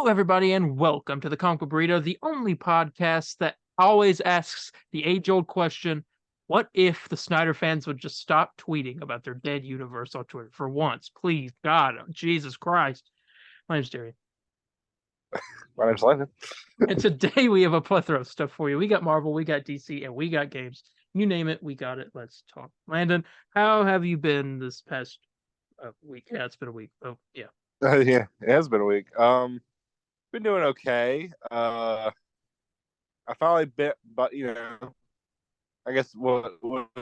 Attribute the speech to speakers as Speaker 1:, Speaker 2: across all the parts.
Speaker 1: Hello, everybody, and welcome to the Comic Book Burrito, the only podcast that always asks the age-old question, what if the Snyder fans would just stop tweeting about their dead universe on Twitter for once? Please, God, Jesus Christ. My name's Darien.
Speaker 2: My name's Landon.
Speaker 1: And today we have a plethora of stuff for you. We got Marvel, we got DC, and we got games. You name it, we got it. Let's talk. Landon, how have you been this past week? Yeah, it's been a week. Oh, yeah.
Speaker 2: Yeah, it has been a week. Been doing okay. I finally bit, but I guess what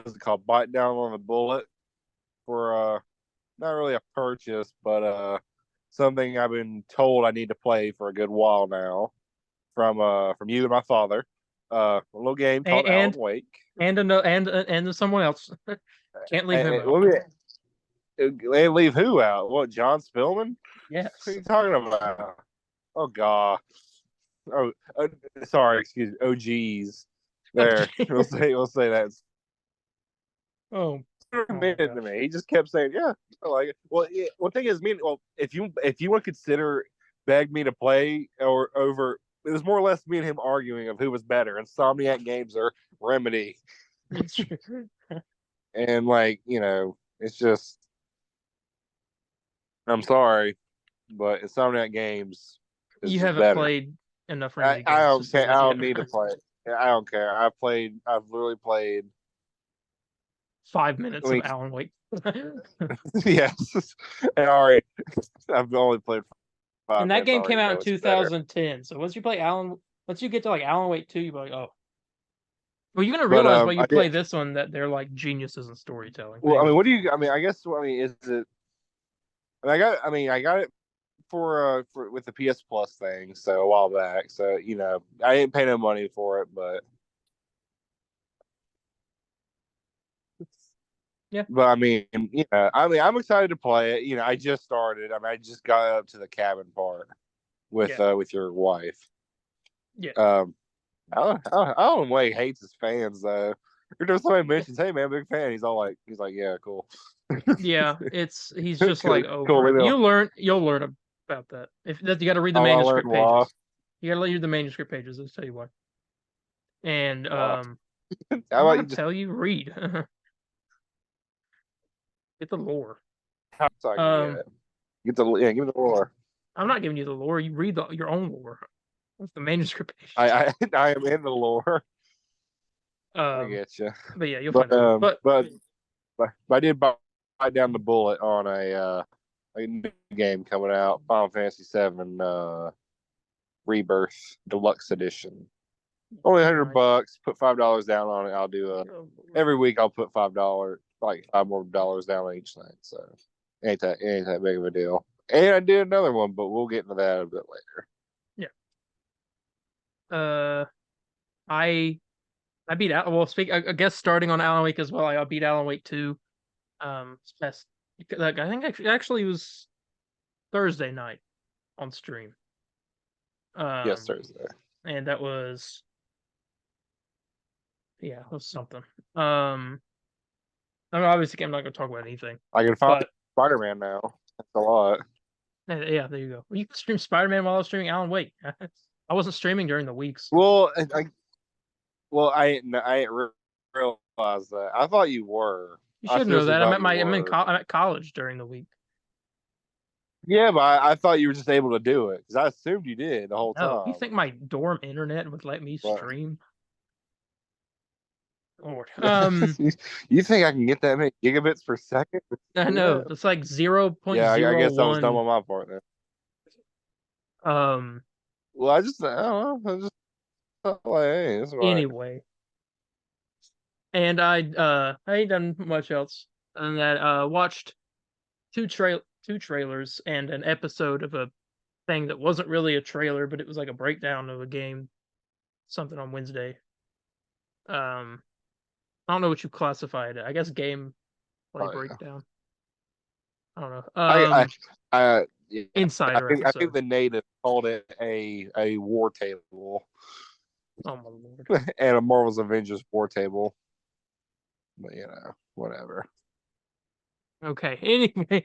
Speaker 2: is it called? Bite down on the bullet for not really a purchase, but something I've been told I need to play for a good while now from you and my father. A little game called Alan Wake,
Speaker 1: and someone else. Can't leave him out.
Speaker 2: They leave who out? What, John Spillman?
Speaker 1: Yes.
Speaker 2: What are you talking about? Oh God. Oh, sorry. Excuse me. Oh, geez. There. we'll say that.
Speaker 1: Oh.
Speaker 2: To me. He just kept saying, "Yeah, I like it." Well, one thing is, if you want to consider beg me to play or over, it was more or less me and him arguing of who was better, Insomniac Games or Remedy. And it's just, I'm sorry, but Insomniac Games is
Speaker 1: you
Speaker 2: just
Speaker 1: haven't
Speaker 2: better.
Speaker 1: played enough Remedy
Speaker 2: I
Speaker 1: games.
Speaker 2: don't care. I don't need to play it. I don't care. I've literally played
Speaker 1: 5 minutes of Alan Wake.
Speaker 2: Yes. And already, I've only played 5
Speaker 1: and that
Speaker 2: minutes.
Speaker 1: game came out in
Speaker 2: It's
Speaker 1: 2010.
Speaker 2: better.
Speaker 1: So once you get to like Alan Wake 2, you're like, oh. Well, you're gonna realize when you play this one that they're like geniuses in storytelling.
Speaker 2: Well, anyway. What do you? I guess. Is it? I got it for with the PS Plus thing, so a while back. So I didn't pay no money for it, but
Speaker 1: yeah.
Speaker 2: But I'm excited to play it. I just started. I just got up to the cabin part with your wife.
Speaker 1: Yeah.
Speaker 2: Alan Wake hates his fans though. Every time somebody mentions, "Hey man, big fan," he's like, "Yeah, cool."
Speaker 1: Yeah, he's just like over.
Speaker 2: Cool,
Speaker 1: you'll learn about that. If you got to read the manuscript pages. You got to read the manuscript pages. I'll tell you why. And I'm gonna tell you, read. Get the lore.
Speaker 2: How get the give me the lore.
Speaker 1: I'm not giving you the lore. You read your own lore. That's the manuscript page.
Speaker 2: I am in the lore. I get you.
Speaker 1: But yeah, you'll find out.
Speaker 2: But I did buy down the bullet on a new game coming out, Final Fantasy VII Rebirth Deluxe Edition. Only $100. Put $5 down on it. I'll do every week. I'll put $5, like $5 more down on each thing. So ain't that big of a deal. And I did another one, but we'll get into that a bit later.
Speaker 1: Yeah. I beat out. Well, I guess starting on Alan Wake as well. I beat Alan Wake 2. I think actually it was Thursday night on stream.
Speaker 2: Yes, Thursday.
Speaker 1: And that was. Yeah, it was something. Obviously, I'm not going to talk about anything.
Speaker 2: I can find Spider-Man now. That's a lot.
Speaker 1: Yeah, there you go. Well, you can stream Spider-Man while I was streaming Alan Wake. I wasn't streaming during the weeks.
Speaker 2: Well, I didn't realize that. I thought you were.
Speaker 1: You should know that. I'm at college during the week.
Speaker 2: Yeah, but I thought you were just able to do it because I assumed you did the whole time.
Speaker 1: You think my dorm internet would let me stream? Lord.
Speaker 2: You think I can get that many gigabits per second?
Speaker 1: I know. It's like 0.01.
Speaker 2: Yeah, I guess I was dumb on my part then. Well, I don't know. I just thought, like, hey, this is
Speaker 1: anyway. And I ain't done much else than that. Watched two trailers and an episode of a thing that wasn't really a trailer, but it was like a breakdown of a game, something on Wednesday. I don't know what you classify it. I guess game breakdown. I don't know. Insider.
Speaker 2: I think the native called it a war table.
Speaker 1: Oh my lord!
Speaker 2: And a Marvel's Avengers war table. But whatever.
Speaker 1: Okay. Anyway,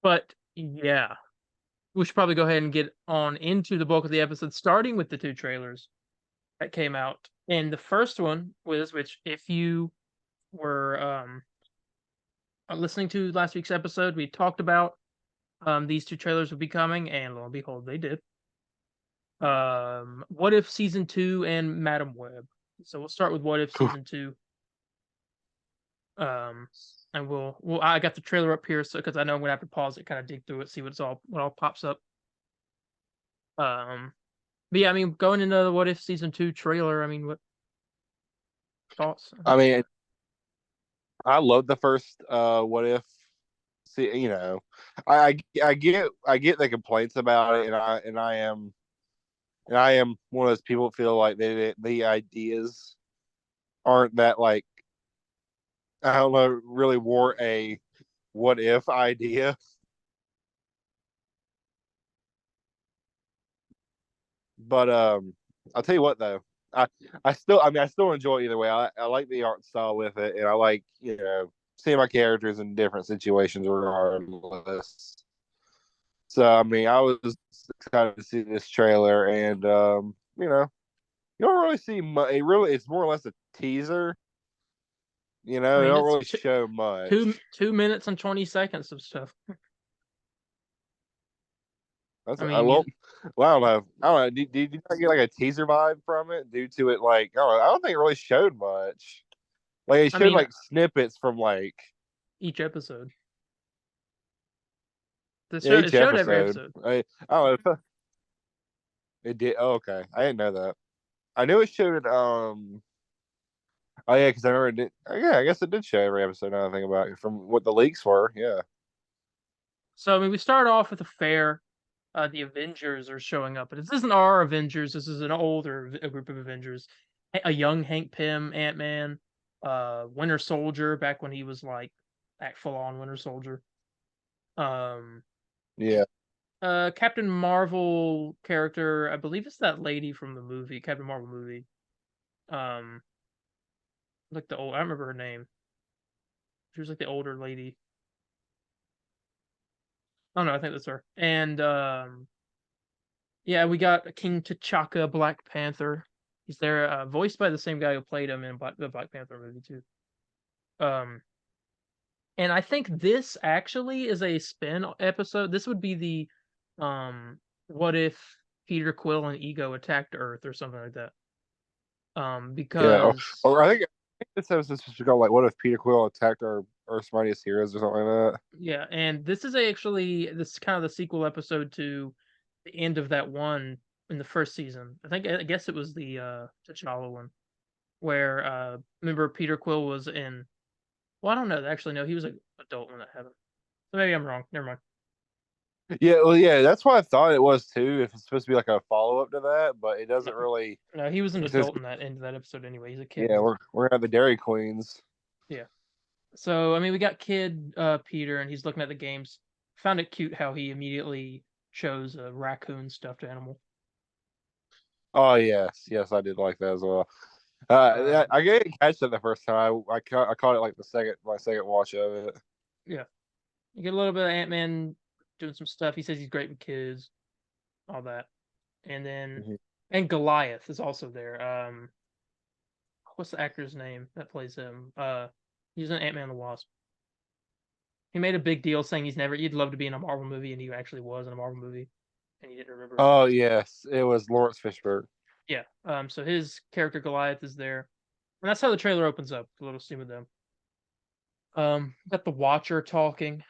Speaker 1: but yeah, we should probably go ahead and get on into the bulk of the episode, starting with the 2 trailers that came out. And the first one was, which if you were listening to last week's episode, we talked about these 2 trailers would be coming, and lo and behold, they did. What If Season 2 and Madam Web. So we'll start with What If
Speaker 2: Cool.
Speaker 1: Season 2. And I got the trailer up here, so because I know I'm gonna have to pause it, kind of dig through it, see what all pops up. But yeah, I mean, going into the What If Season 2 trailer, I mean, what thoughts?
Speaker 2: I mean, I love the first What If. See, you know, I get the complaints about it, and I am one of those people that feel like the ideas aren't that like, I don't know, really warrant a what if idea. But I'll tell you what though, I I still enjoy it either way. I like the art style with it, and I like, you know, seeing my characters in different situations regardless. So I mean, I was excited to see this trailer, and you know, you don't really see much. It's more or less a teaser. You
Speaker 1: I
Speaker 2: know, they
Speaker 1: mean,
Speaker 2: don't
Speaker 1: it's
Speaker 2: really show
Speaker 1: two
Speaker 2: much.
Speaker 1: 2 minutes and 20 seconds of stuff.
Speaker 2: That's
Speaker 1: I
Speaker 2: I
Speaker 1: mean,
Speaker 2: well, I don't know. I don't know. Did you not get like a teaser vibe from it due to it? Like, I don't think it really showed much. Like, it
Speaker 1: I
Speaker 2: showed
Speaker 1: mean,
Speaker 2: like snippets from like
Speaker 1: each episode. It
Speaker 2: each
Speaker 1: showed every
Speaker 2: episode.
Speaker 1: episode.
Speaker 2: I don't know. It did. Oh, okay. I didn't know that. I knew it showed. Oh yeah, because I remember it did. Oh, yeah, I guess it did show every episode. Now I think about it, from what the leaks were. Yeah.
Speaker 1: So I mean, we start off with a fair. The Avengers are showing up, but this isn't our Avengers. This is an older group of Avengers. A young Hank Pym, Ant Man, Winter Soldier, back when he was like act full on Winter Soldier. Um,
Speaker 2: Yeah.
Speaker 1: Captain Marvel character, I believe it's that lady from the movie, Captain Marvel movie. Um, like the old, I remember her name. She was like the older lady. Oh no, I think that's her. And yeah, we got King T'Chaka, Black Panther. He's there, voiced by the same guy who played him in the Black Panther movie too. Um, and I think this actually is a spin episode. This would be the what if Peter Quill and Ego attacked Earth or something like that.
Speaker 2: Yeah.
Speaker 1: Because
Speaker 2: Or I think this episode should go like, "What if Peter Quill attacked our Earth's mightiest heroes" or something like that.
Speaker 1: yeah, and this is actually this kind of the sequel episode to the end of that one in the first season. I guess it was the T'Challa one where remember Peter Quill was in. Well, I don't know. Actually, no, he was an adult when that happened. So maybe I'm wrong. Never mind.
Speaker 2: Yeah, well, yeah, that's what I thought it was too. If it's supposed to be like a follow up to that, but it
Speaker 1: No,
Speaker 2: doesn't really.
Speaker 1: no, he was an
Speaker 2: It's just,
Speaker 1: adult in that end of that episode anyway. He's a kid
Speaker 2: yeah,
Speaker 1: now.
Speaker 2: we're gonna have the Dairy Queens.
Speaker 1: Yeah. So I mean, we got kid Peter, and he's looking at the games. Found it cute how he immediately chose a raccoon stuffed animal.
Speaker 2: Oh yes, yes, I did like that as well.
Speaker 1: Um,
Speaker 2: I didn't catch that the first time. I caught it like my second watch of it.
Speaker 1: yeah, you get a little bit of Ant Man doing some stuff. He says he's great with kids, all that, and then
Speaker 2: Mhm.
Speaker 1: and Goliath is also there. What's the actor's name that plays him? He's in Ant Man and the Wasp. He made a big deal saying he'd love to be in a Marvel movie, and he actually was in a Marvel movie, and he didn't remember his
Speaker 2: Oh
Speaker 1: name.
Speaker 2: yes, it was Lawrence Fishburne.
Speaker 1: Yeah. So his character Goliath is there, and that's how the trailer opens up. A little scene with them. Got the Watcher talking.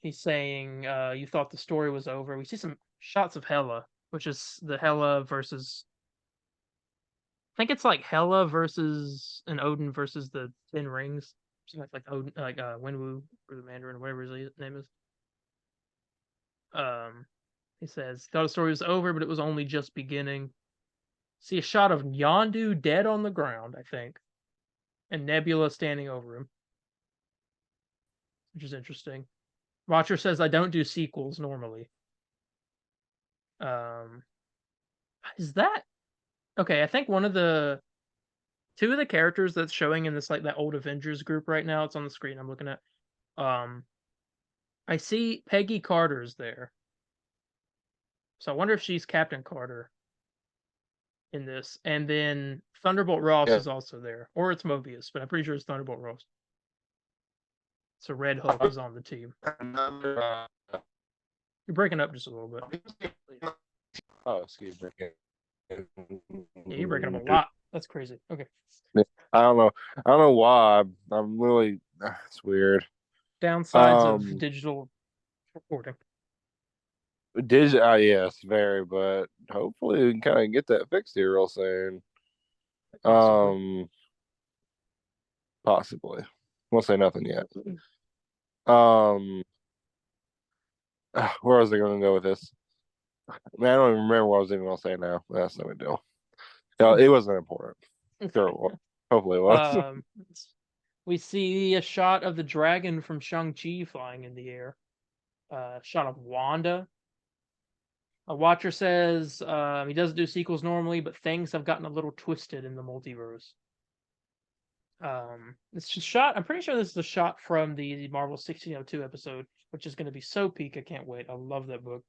Speaker 1: He's saying, "You thought the story was over." We see some shots of Hela, which is the Hela versus. I think it's like Hela versus an Odin versus the Ten Rings. Something like Odin, like Wenwu or the Mandarin, or whatever his name is. Um, he says, "Thought the story was over, but it was only just beginning." See a shot of Yondu dead on the ground, I think, and Nebula standing over him, which is interesting. Watcher says, "I don't do sequels normally." Um, is that okay? I think one of the two of the characters that's showing in this like that old Avengers group right now. It's on the screen. I'm looking at. Um, I see Peggy Carter's there. So I wonder if she's Captain Carter in this. And then Thunderbolt Ross
Speaker 2: Yeah.
Speaker 1: is also there, or it's Mobius, but I'm pretty sure it's Thunderbolt Ross. So Red Hulk is on the team.
Speaker 2: Another.
Speaker 1: You're breaking up just a little bit.
Speaker 2: Oh, excuse me.
Speaker 1: Yeah, you're breaking up a lot. That's crazy. Okay.
Speaker 2: I don't know. I don't know why. I'm really. It's weird.
Speaker 1: Downsides of digital recording.
Speaker 2: Yes, very. But hopefully we can kind of get that fixed here real soon.
Speaker 1: Possibly.
Speaker 2: Possibly. We'll say nothing yet. Um, where was I going to go with this? Man, I don't even remember what I was even going to say now. That's no big deal. No, it wasn't important. Sure, it was. Hopefully it was.
Speaker 1: We see a shot of the dragon from Shang-Chi flying in the air. Shot of Wanda. A watcher says he doesn't do sequels normally, but things have gotten a little twisted in the multiverse. It's just shot. I'm pretty sure this is a shot from the Marvel 1602 episode, which is going to be so peak. I can't wait. I love that book.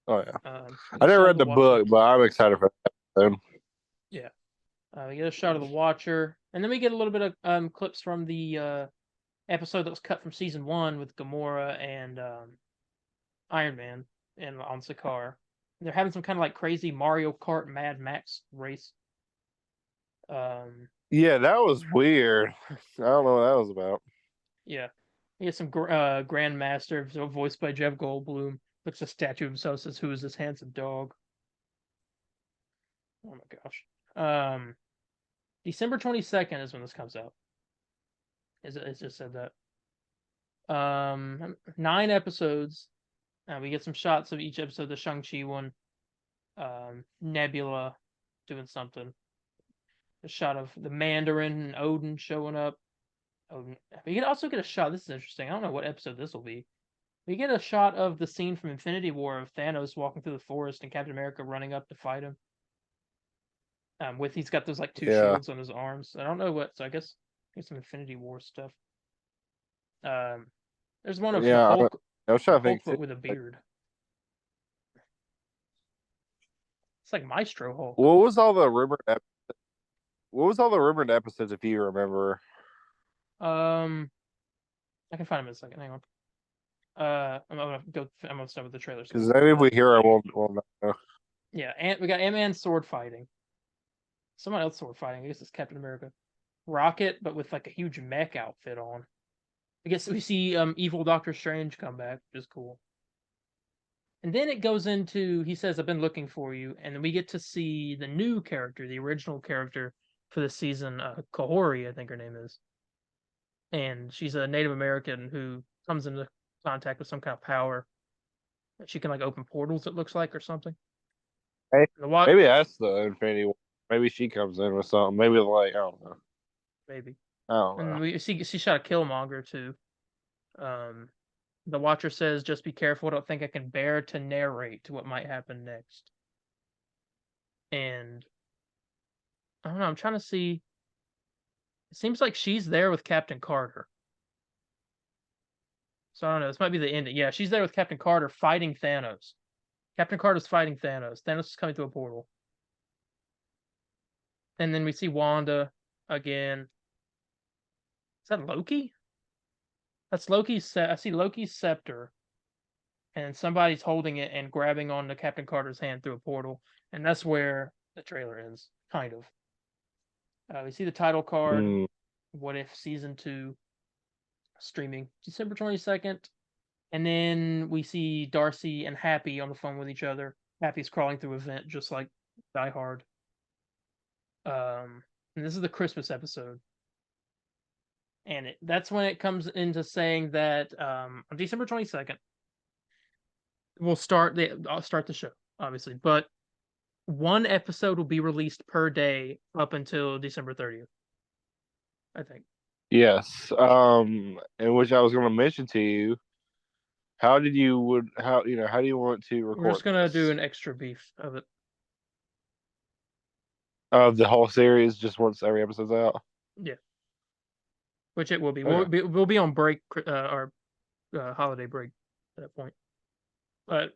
Speaker 2: Oh yeah, I never read the book, but I'm excited for that.
Speaker 1: Yeah, we get a shot of the Watcher, and then we get a little bit of clips from the episode that was cut from season 1 with Gamora and Iron Man and on Sakaar. They're having some kind of like crazy Mario Kart Mad Max race.
Speaker 2: Yeah, that was weird. I don't know what that was about.
Speaker 1: Yeah, he has some Grandmaster, voiced by Jeff Goldblum. Looks a statue of himself. Says, "Who is this handsome dog?" Oh my gosh. December 22nd is when this comes out. It just said that. 9 episodes. We get some shots of each episode. The Shang-Chi one. Nebula doing something. A shot of the Mandarin and Odin showing up. Odin. We can also get a shot. This is interesting. I don't know what episode this will be. We get a shot of the scene from Infinity War of Thanos walking through the forest and Captain America running up to fight him. He's got those like 2 shields on his arms. I don't know what. So I guess there's some Infinity War stuff. There's one of the Hulk.
Speaker 2: I was trying to think
Speaker 1: Hulk with a beard. It's like Maestro Hulk.
Speaker 2: What was all the rumored episodes, if you remember?
Speaker 1: I can find them in a second. Hang on. I'm gonna start with the trailers.
Speaker 2: Because maybe if we hear it, we'll know.
Speaker 1: Yeah, we got Ant-Man sword fighting. Someone else sword fighting. I guess it's Captain America. Rocket, but with like a huge mech outfit on. I guess we see evil Doctor Strange come back, which is cool. And then it goes into, he says, "I've been looking for you," and then we get to see the new character, the original character for the season, Kahori, I think her name is. And she's a Native American who comes into contact with some kind of power. She can like open portals, it looks like, or something.
Speaker 2: Hey, maybe that's the Infinity War. Maybe she comes in with something. Maybe like, I don't know.
Speaker 1: Maybe.
Speaker 2: I don't know.
Speaker 1: And we see she shot a Killmonger too. The Watcher says, "Just be careful. I don't think I can bear to narrate what might happen next." And I don't know. I'm trying to see. It seems like she's there with Captain Carter. So I don't know. This might be the ending. Yeah, she's there with Captain Carter fighting Thanos. Captain Carter's fighting Thanos. Thanos is coming through a portal. And then we see Wanda again. Is that Loki? That's Loki's. I see Loki's scepter, and somebody's holding it and grabbing onto Captain Carter's hand through a portal, and that's where the trailer ends, kind of. We see the title card. What If Season 2 streaming December 22nd. And then we see Darcy and Happy on the phone with each other. Happy's crawling through a vent just like Die Hard. And this is the Christmas episode. And that's when it comes into saying that on December 22nd, I'll start the show, obviously, but one episode will be released per day up until December 30th, I think.
Speaker 2: Yes. And which I was going to mention to you. How do you want to record?
Speaker 1: We're just gonna do an extra beef of it.
Speaker 2: Of the whole series, just once every episode's out.
Speaker 1: Yeah. Which it will be.
Speaker 2: Okay.
Speaker 1: We'll be on break, or holiday break at that point. but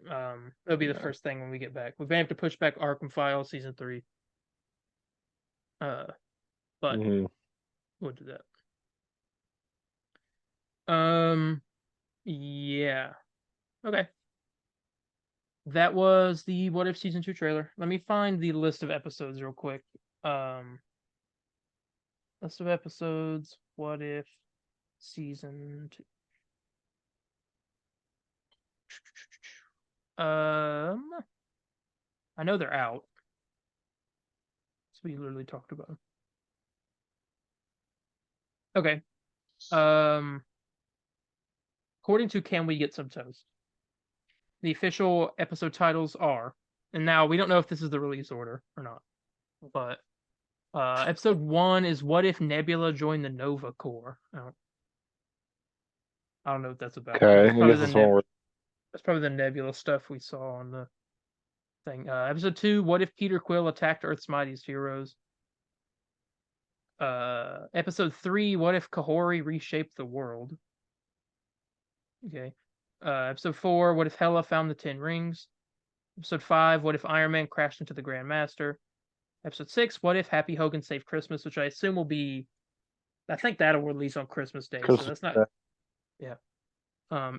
Speaker 1: it'll be the
Speaker 2: Yeah.
Speaker 1: first thing when we get back. We're gonna have to push back Arkham Files season 3. Uh, but
Speaker 2: Mhm.
Speaker 1: we'll do that. Yeah. Okay. That was the What If season 2 trailer. Let me find the list of episodes real quick. Um, list of episodes. What If season 2. I know they're out. So we literally talked about them. Okay. Um, according to Can We Get Some Toast? The official episode titles are, and now we don't know if this is the release order or not, but episode 1 is What If Nebula Joined the Nova Corps? I don't know what that's about, but
Speaker 2: Okay,
Speaker 1: that's
Speaker 2: I
Speaker 1: probably
Speaker 2: guess
Speaker 1: the
Speaker 2: that's one word.
Speaker 1: that's probably the Nebula stuff we saw on the thing. Episode 2, What If Peter Quill Attacked Earth's Mightiest Heroes? Episode 3, What If Kahori Reshaped the World? Okay. Episode 4, What If Hela Found the Ten Rings? Episode 5, What If Iron Man Crashed into the Grand Master? Episode 6, What If Happy Hogan Saved Christmas? Which I assume will be, I think that'll release on Christmas Day, so
Speaker 2: 'Cause,
Speaker 1: that's not, yeah.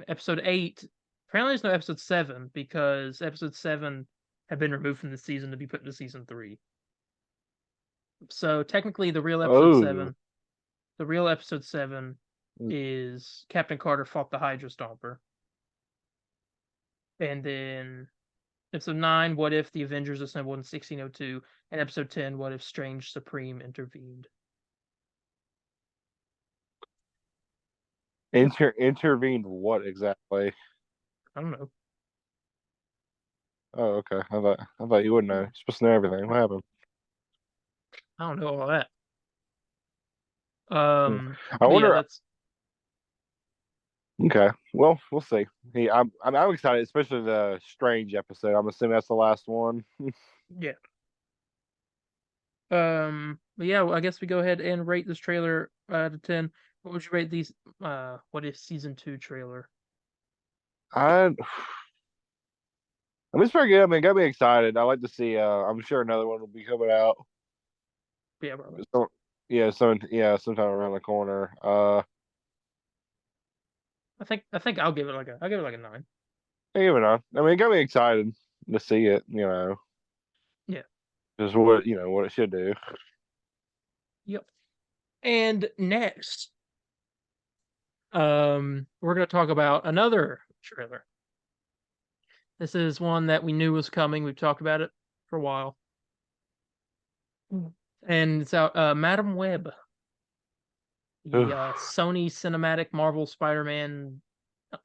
Speaker 1: Episode 8, apparently there's no episode 7 because episode 7 had been removed from the season to be put into season 3. So technically
Speaker 2: oh,
Speaker 1: the real episode 7 is Captain Carter fought the Hydra Stomper. And then episode 9, What If the Avengers assembled in 1602? And episode 10, What If Strange Supreme intervened?
Speaker 2: intervened what exactly?
Speaker 1: I don't know.
Speaker 2: Oh, okay. I thought you would know. You're supposed to know everything. What happened?
Speaker 1: I don't know all that.
Speaker 2: Hmm. I
Speaker 1: But yeah,
Speaker 2: wonder.
Speaker 1: that's
Speaker 2: Okay, well, we'll see. I'm excited, especially the Strange episode. I'm assuming that's the last one.
Speaker 1: yeah. But yeah, well, I guess we go ahead and rate this trailer out of 10. What would you rate these What If season 2 trailer?
Speaker 2: I it's pretty good. I mean, it got me excited. I like to see. I'm sure another one will be coming out.
Speaker 1: Yeah, probably.
Speaker 2: So, sometime around the corner.
Speaker 1: I think I'll give it like a 9.
Speaker 2: Even know. I mean, it got me excited to see it.
Speaker 1: Yeah.
Speaker 2: Just what it should do.
Speaker 1: Yep. And next, we're gonna talk about another trailer. This is one that we knew was coming. We've talked about it for a while. And it's out Madam Web, the Sony Cinematic Marvel Spider-Man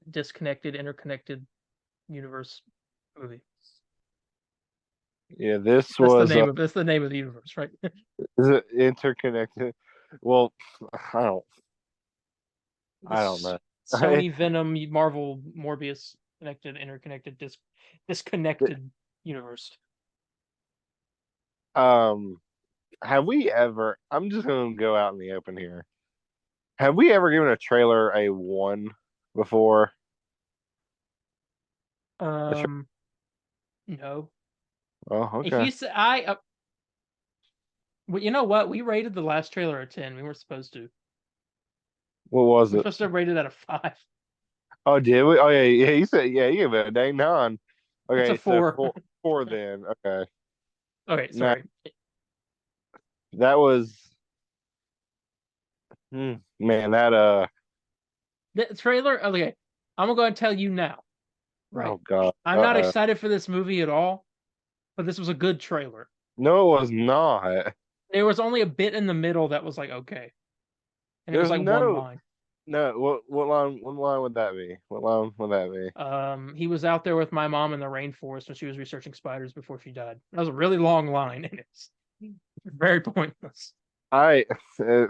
Speaker 1: disconnected, interconnected universe movie.
Speaker 2: Yeah, this
Speaker 1: That's the
Speaker 2: was
Speaker 1: name of that's the name of the universe, right?
Speaker 2: is it interconnected? Well, I don't I don't know.
Speaker 1: Sony Venom Marvel Morbius connected, interconnected, disconnected universe.
Speaker 2: Have we ever? I'm just gonna go out in the open here. Have we ever given a trailer a 1 before?
Speaker 1: Um, no.
Speaker 2: Oh,
Speaker 1: If
Speaker 2: okay.
Speaker 1: you say well, you know what? We rated the last trailer a 10. We weren't supposed to.
Speaker 2: What was
Speaker 1: We're
Speaker 2: it?
Speaker 1: supposed to rate it at a 5.
Speaker 2: Oh, did we? Oh, yeah. You said, yeah, you gave it a dang 9.
Speaker 1: It's a
Speaker 2: Okay, so
Speaker 1: 4.
Speaker 2: four then. Okay,
Speaker 1: Okay,
Speaker 2: now
Speaker 1: sorry.
Speaker 2: that was, man, that
Speaker 1: The trailer. Okay, I'm gonna go ahead and tell you now. Right.
Speaker 2: oh god,
Speaker 1: I'm not excited for this movie at all, but this was a good trailer.
Speaker 2: no, it was not.
Speaker 1: There was only a bit in the middle that was like okay, and it was
Speaker 2: There's
Speaker 1: like one
Speaker 2: no,
Speaker 1: line.
Speaker 2: no. What line would that be? What line would that be?
Speaker 1: He was out there with my mom in the rainforest when she was researching spiders before she died. That was a really long line, and it's very pointless.
Speaker 2: I, I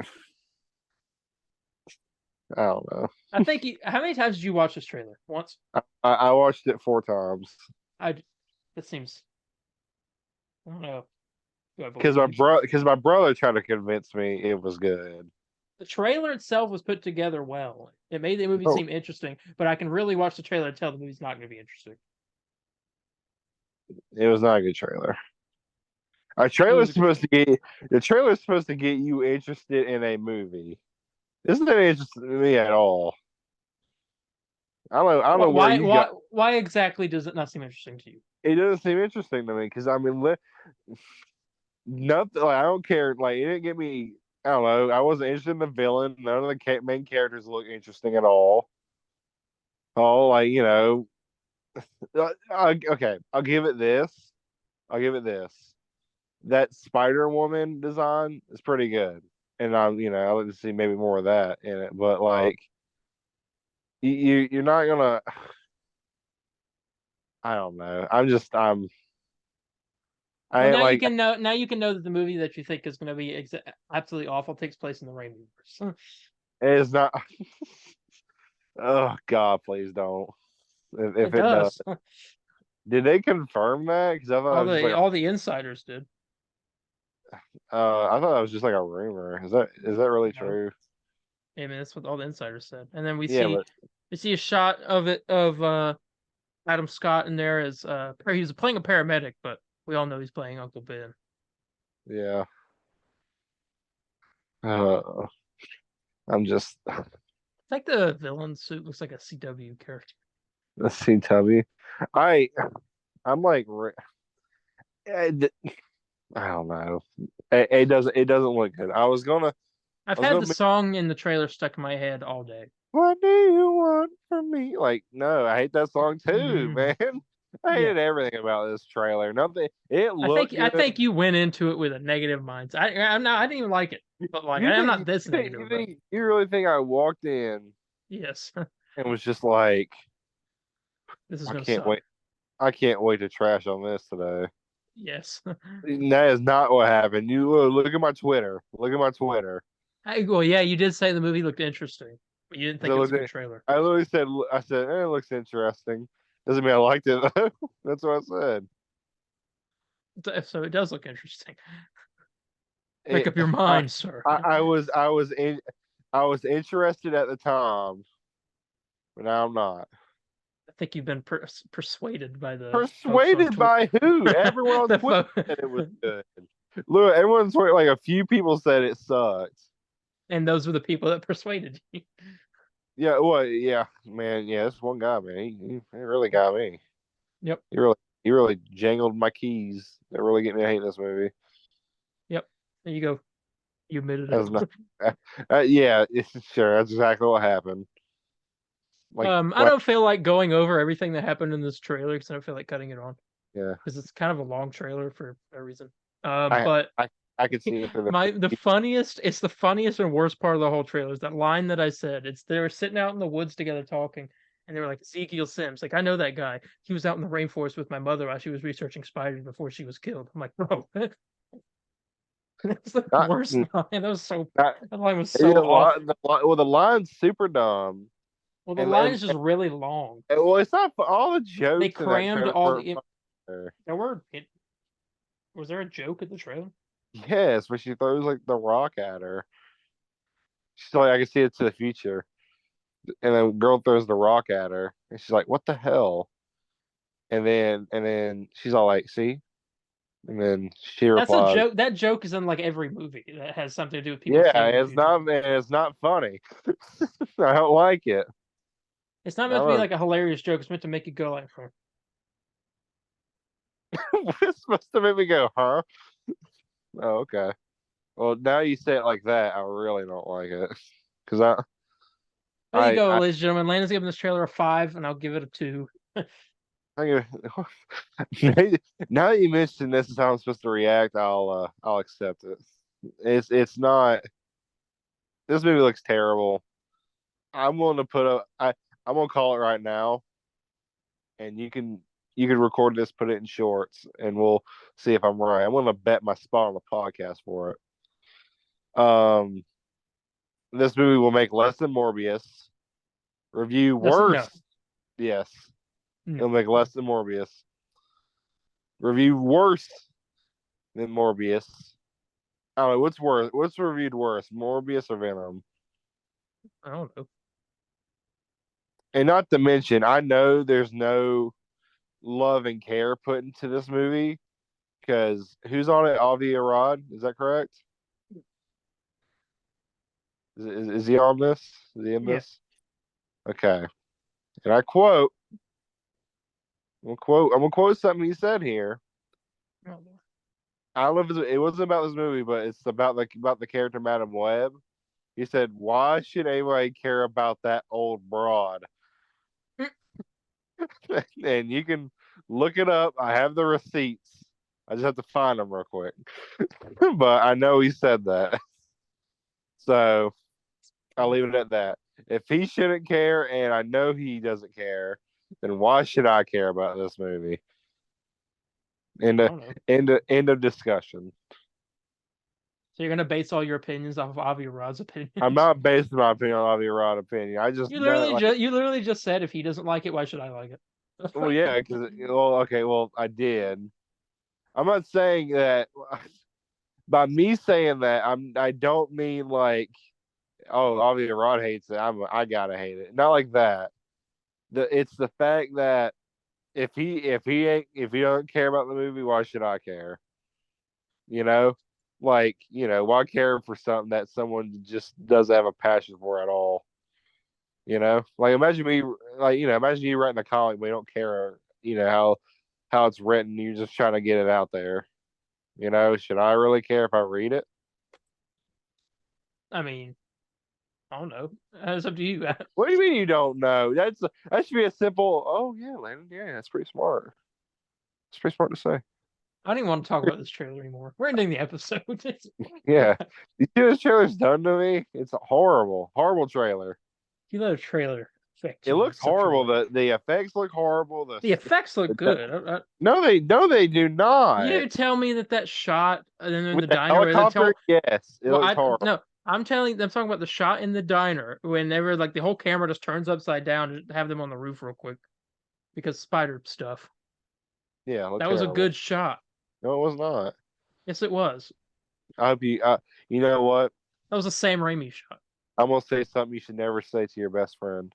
Speaker 2: don't know.
Speaker 1: I think. How many times did you watch this trailer? Once.
Speaker 2: I watched it 4 times
Speaker 1: I. That seems. I don't know. Who I
Speaker 2: because
Speaker 1: believe.
Speaker 2: my brother tried to convince me it was good.
Speaker 1: The trailer itself was put together well. It made the movie
Speaker 2: Oh,
Speaker 1: seem interesting, but I can really watch the trailer and tell the movie's not going to be interesting.
Speaker 2: It was not a good trailer. Our
Speaker 1: It was
Speaker 2: trailer's
Speaker 1: a good
Speaker 2: supposed
Speaker 1: trailer.
Speaker 2: to get the trailer's supposed to get you interested in a movie. This isn't interested in me at all. I don't know where you got.
Speaker 1: Why exactly does it not seem interesting to you?
Speaker 2: It doesn't seem interesting to me because I mean, nothing. Like I don't care. Like it didn't get me. I don't know. I wasn't interested in the villain. None of the main characters look interesting at all. Oh, like okay. I'll give it this. I'll give it this. That Spider Woman design is pretty good, and I like to see maybe more of that in it. But like, you're not gonna. I don't know. I
Speaker 1: Well,
Speaker 2: ain't like
Speaker 1: now you can know that the movie that you think is going to be absolutely awful takes place in the Rainbow.
Speaker 2: it's not. Oh God, please don't. If
Speaker 1: It
Speaker 2: it does,
Speaker 1: does.
Speaker 2: did they confirm that? Because I thought it was just like
Speaker 1: All the insiders did.
Speaker 2: I thought that was just like a rumor. Is that really
Speaker 1: No.
Speaker 2: true?
Speaker 1: I mean, that's what all the insiders said. And then
Speaker 2: Yeah, but
Speaker 1: we see a shot of it of Adam Scott in there as he was playing a paramedic, but we all know he's playing Uncle Ben.
Speaker 2: yeah. Uh, I'm just
Speaker 1: It's like the villain suit looks like a CW character.
Speaker 2: let's see, Tubby. I I'm like I don't know. It doesn't look good.
Speaker 1: I've
Speaker 2: I was
Speaker 1: had the
Speaker 2: gonna.
Speaker 1: song in the trailer stuck in my head all day.
Speaker 2: What do you want from me? Like, no, I hate that song too,
Speaker 1: Mm,
Speaker 2: man. I
Speaker 1: yeah.
Speaker 2: hated everything about this trailer. Nothing. It looked
Speaker 1: I
Speaker 2: good.
Speaker 1: think you went into it with a negative mindset. I didn't even like it, but like
Speaker 2: You
Speaker 1: I'm
Speaker 2: think
Speaker 1: not this
Speaker 2: you think
Speaker 1: negative
Speaker 2: you
Speaker 1: about it.
Speaker 2: think you really think I walked in
Speaker 1: Yes,
Speaker 2: and was just like,
Speaker 1: this is
Speaker 2: I
Speaker 1: gonna
Speaker 2: can't
Speaker 1: suck.
Speaker 2: wait. I can't wait to trash on this today.
Speaker 1: Yes.
Speaker 2: That is not what happened. You look at my Twitter. Look at my Twitter.
Speaker 1: Well, yeah, you did say the movie looked interesting, but you didn't think it
Speaker 2: So
Speaker 1: was a good trailer.
Speaker 2: I literally said, it looks interesting. Doesn't mean I liked it. That's what I said.
Speaker 1: So it does look interesting. Make
Speaker 2: It,
Speaker 1: up your
Speaker 2: I,
Speaker 1: mind, sir.
Speaker 2: I was interested at the time, but now I'm not.
Speaker 1: I think you've been persuaded by the folks on
Speaker 2: Persuaded
Speaker 1: Twitter.
Speaker 2: by who? Everyone on
Speaker 1: the
Speaker 2: Twitter said it was good. Look, everyone's like a few people said it sucked.
Speaker 1: and those were the people that persuaded you.
Speaker 2: Yeah, well, yeah, man, yeah, this one guy, man, he really got me.
Speaker 1: Yep.
Speaker 2: He really jangled my keys. That really get me to hate this movie.
Speaker 1: Yep. There you go. You admitted
Speaker 2: That's not,
Speaker 1: it.
Speaker 2: yeah, sure, that's exactly what happened.
Speaker 1: I
Speaker 2: Like,
Speaker 1: don't feel like going over everything that happened in this trailer because I don't feel like cutting it on
Speaker 2: yeah,
Speaker 1: because it's kind of a long trailer for a reason.
Speaker 2: I,
Speaker 1: But
Speaker 2: I, I could see it through
Speaker 1: the funniest, it's the funniest and worst part of the whole trailer is that line that I said. It's they were sitting out in the woods together talking, and they were like Ezekiel Sims. Like I know that guy. He was out in the rainforest with my mother while she was researching spiders before she was killed. I'm like, bro, that's the
Speaker 2: not,
Speaker 1: worst line.
Speaker 2: not,
Speaker 1: That line was
Speaker 2: yeah,
Speaker 1: so off.
Speaker 2: well, the line's super dumb,
Speaker 1: Well, the
Speaker 2: and
Speaker 1: line is just really long.
Speaker 2: well, it's not all the
Speaker 1: They
Speaker 2: jokes in that
Speaker 1: crammed
Speaker 2: trailer
Speaker 1: all
Speaker 2: weren't
Speaker 1: the.
Speaker 2: funny there.
Speaker 1: There were. Was there a joke at the trailer?
Speaker 2: Yes, but she throws like the rock at her. She's like, I can see it to the future, and then girl throws the rock at her, and she's like, "What the hell?" And then she's all like, "See?" And then she
Speaker 1: That's a
Speaker 2: replies,
Speaker 1: joke. That joke is in like every movie that has something to do with people
Speaker 2: "Yeah,
Speaker 1: seeing the future.
Speaker 2: it's not funny. I don't like it.
Speaker 1: It's not
Speaker 2: I
Speaker 1: meant to be
Speaker 2: don't
Speaker 1: like a hilarious joke. It's meant to make you go like, huh.
Speaker 2: know. It's supposed to make me go, huh? Oh, okay. Well, now you say it like that, I really don't like it because
Speaker 1: There you
Speaker 2: I,
Speaker 1: go,
Speaker 2: I,
Speaker 1: ladies and gentlemen. Landon's giving this trailer a 5, and I'll give it a 2.
Speaker 2: I now that you mentioned this is how I'm supposed to react, I'll accept it. It's not. This movie looks terrible. I'm willing to I'm gonna call it right now, and you can record this, put it in shorts, and we'll see if I'm right. I'm gonna bet my spot on the podcast for it. This movie will make less than Morbius. Review
Speaker 1: That's no,
Speaker 2: worse. Yes,
Speaker 1: no.
Speaker 2: it'll make less than Morbius. Review worse than Morbius. I don't know what's worse. What's reviewed worse, Morbius or Venom?
Speaker 1: I don't know.
Speaker 2: And not to mention, I know there's no love and care put into this movie. Because who's on it? Avi Arad, is that correct? Is he on this? Is he in
Speaker 1: Yeah.
Speaker 2: this? Okay. And I quote, I'm gonna quote something he said here.
Speaker 1: Oh,
Speaker 2: I don't know if it wasn't about this movie, but it's about the character Madam Web. He said, "Why should anybody care about that old broad?" And you can look it up. I have the receipts. I just have to find them real quick. But I know he said that, so I'll leave it at that. If he shouldn't care, and I know he doesn't care, then why should I care about this movie? End
Speaker 1: I
Speaker 2: of
Speaker 1: don't know.
Speaker 2: end of discussion.
Speaker 1: So you're gonna base all your opinions off of Avi Rod's
Speaker 2: I'm
Speaker 1: opinions?
Speaker 2: not basing my opinion on Avi Rod opinion. I just know, like,
Speaker 1: You literally just said if he doesn't like it, why should I like it?
Speaker 2: well, yeah, because okay, well, I did. I'm not saying that by me saying that. I don't mean like, oh, Avi Rod hates it. I gotta hate it. Not like that. It's the fact that if he don't care about the movie, why should I care? You know, like, why care for something that someone just doesn't have a passion for at all? Like, imagine me, like, imagine you writing a comic, but you don't care, how it's written. You're just trying to get it out there. Should I really care if I read it?
Speaker 1: I mean, I don't know. It's up to you.
Speaker 2: What do you mean you don't know? That should be a simple. Oh yeah, Landon. Yeah, that's pretty smart. It's pretty smart to say.
Speaker 1: I don't even want to talk about this trailer anymore. We're ending the episode.
Speaker 2: Yeah, you see what this trailer's done to me? It's a horrible, horrible trailer.
Speaker 1: You let a trailer affect
Speaker 2: It
Speaker 1: you in
Speaker 2: looks
Speaker 1: such a
Speaker 2: horrible.
Speaker 1: way.
Speaker 2: The effects look horrible.
Speaker 1: The effects look
Speaker 2: The
Speaker 1: good.
Speaker 2: no, they do
Speaker 1: You
Speaker 2: not.
Speaker 1: didn't tell me that shot in
Speaker 2: With
Speaker 1: the
Speaker 2: the
Speaker 1: diner where they
Speaker 2: helicopter,
Speaker 1: tell.
Speaker 2: yes, it
Speaker 1: Well,
Speaker 2: looks
Speaker 1: I
Speaker 2: horrible.
Speaker 1: no, I'm talking about the shot in the diner whenever like the whole camera just turns upside down to have them on the roof real quick because spider stuff.
Speaker 2: Yeah, it looked
Speaker 1: That was a
Speaker 2: terrible.
Speaker 1: good shot.
Speaker 2: No, it was not.
Speaker 1: Yes, it was.
Speaker 2: I hope you. You know what?
Speaker 1: That was a Sam Raimi shot.
Speaker 2: I'm gonna say something you should never say to your best friend.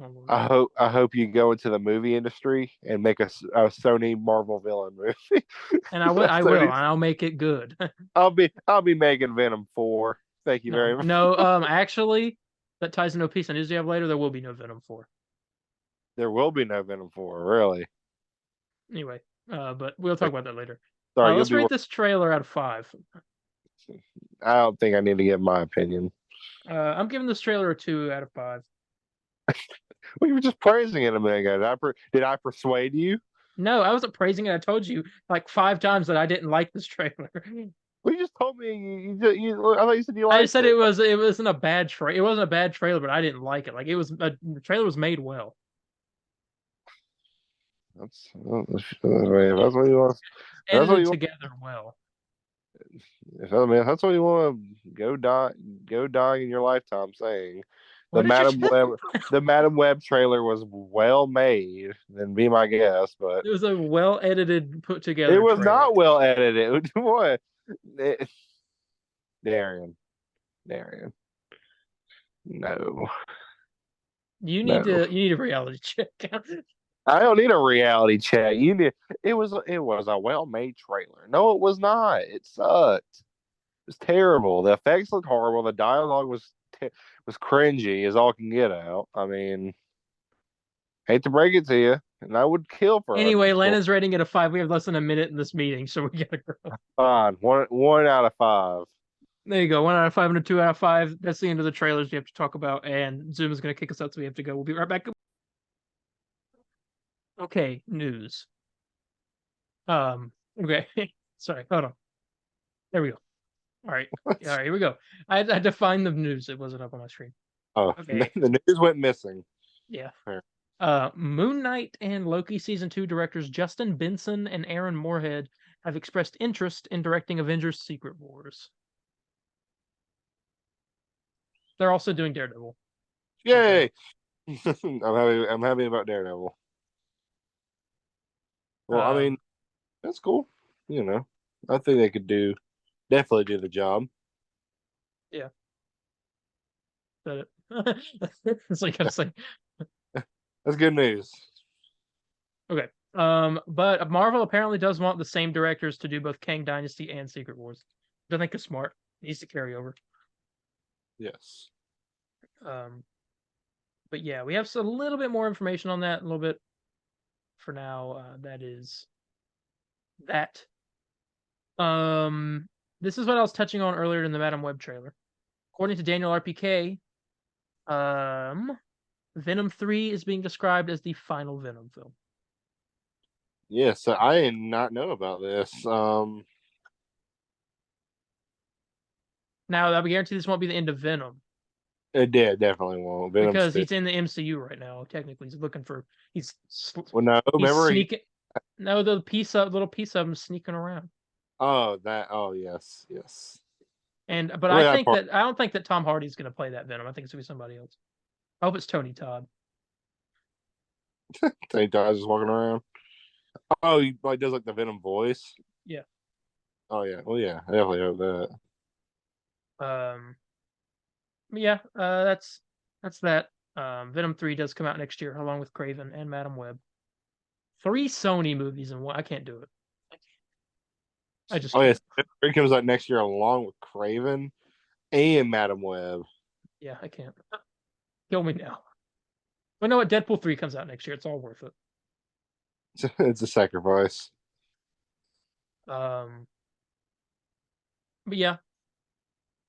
Speaker 1: Oh, Lord.
Speaker 2: I hope you go into the movie industry and make a Sony Marvel villain movie.
Speaker 1: And I will, and
Speaker 2: Sony,
Speaker 1: I'll make it good.
Speaker 2: I'll be making Venom 4. Thank you
Speaker 1: No,
Speaker 2: very much.
Speaker 1: no. Actually, that ties into a piece of news you have later. There will be no Venom 4.
Speaker 2: There will be no Venom 4, really.
Speaker 1: Anyway, but we'll talk about that later.
Speaker 2: Sorry, you'll
Speaker 1: Let's
Speaker 2: do.
Speaker 1: rate this trailer out of 5.
Speaker 2: I don't think I need to give my opinion.
Speaker 1: I'm giving this trailer a 2 out of 5.
Speaker 2: Well, you were just praising it a minute ago. Did I persuade you?
Speaker 1: No, I wasn't praising it. I told you like 5 times that I didn't like this trailer.
Speaker 2: Well, you just told me I thought you said you
Speaker 1: I just
Speaker 2: liked
Speaker 1: said
Speaker 2: it.
Speaker 1: it wasn't a bad trailer. It wasn't a bad trailer, but I didn't like it. Like the trailer was made well.
Speaker 2: That's that's what you want. That's what
Speaker 1: Edited
Speaker 2: you want.
Speaker 1: together well.
Speaker 2: If that's what you want to go die in your lifetime saying. The
Speaker 1: What did you
Speaker 2: Madam
Speaker 1: say?
Speaker 2: Web, the Madam Web trailer was well made. Then be my guest, but
Speaker 1: It was a well edited, put
Speaker 2: it
Speaker 1: together
Speaker 2: was
Speaker 1: trailer.
Speaker 2: not well edited. What? It, Darian, Darian, no, no.
Speaker 1: You need a reality check.
Speaker 2: I don't need a reality check. It was a well made trailer. No, it was not. It sucked. It was terrible. The effects looked horrible. The dialogue was cringy as all can get out. I mean, hate to break it to you, and I would kill for a
Speaker 1: Anyway,
Speaker 2: hundred stories.
Speaker 1: Lana's rating it a 5. We have less than a minute in this meeting, so we gotta go.
Speaker 2: Fine, one out of five.
Speaker 1: There you go. 1 out of 5 and a 2 out of 5. That's the end of the trailers we have to talk about, and Zoom is gonna kick us out, so we have to go. We'll be right back. Okay, news. Okay. Sorry, hold on. There we go. All right. All right, here we go. I had to find the news. It wasn't up on my screen.
Speaker 2: Oh,
Speaker 1: Okay.
Speaker 2: the news went missing.
Speaker 1: Yeah.
Speaker 2: Fair.
Speaker 1: Moon Knight and Loki season 2 directors Justin Benson and Aaron Moorhead have expressed interest in directing Avengers Secret Wars. They're also doing Daredevil.
Speaker 2: Yay! I'm happy about Daredevil. Well, I mean, that's cool. I think they could definitely do the job.
Speaker 1: Yeah. That's all you gotta say.
Speaker 2: That's good news.
Speaker 1: Okay. But Marvel apparently does want the same directors to do both Kang Dynasty and Secret Wars, which I think is smart. Needs to carry over.
Speaker 2: Yes.
Speaker 1: Um, but yeah, we have a little bit more information on that. A little bit for now. That is that. Um, this is what I was touching on earlier in the Madam Web trailer. According to Daniel RPK, Venom 3 is being described as the final Venom film.
Speaker 2: Yeah, so I did not know about this.
Speaker 1: Now, I guarantee this won't be the end of Venom
Speaker 2: It did definitely won't. Venom's
Speaker 1: because
Speaker 2: still.
Speaker 1: he's in the MCU right now. Technically, he's looking for he's
Speaker 2: Well, no,
Speaker 1: he's
Speaker 2: remember he.
Speaker 1: sneaking. No, the little piece of him sneaking around.
Speaker 2: Oh, that. Oh, yes, yes.
Speaker 1: But
Speaker 2: Remember that part?
Speaker 1: I don't think that Tom Hardy's going to play that Venom. I think it's going to be somebody else. I hope it's Tony Todd.
Speaker 2: They dies just walking around. Oh, he like does like the Venom voice.
Speaker 1: Yeah.
Speaker 2: Oh yeah. Well, yeah. I definitely hope that.
Speaker 1: Um. Yeah. That's that. Venom 3 does come out next year, along with Craven and Madam Web. 3 Sony movies in one. I can't do it. I just
Speaker 2: Oh
Speaker 1: can't.
Speaker 2: yes, it comes out next year along with Craven and Madam Web.
Speaker 1: Yeah, I can't. Kill me now. But no, what? Deadpool 3 comes out next year. It's all worth it.
Speaker 2: It's a sacrifice.
Speaker 1: Um. But yeah.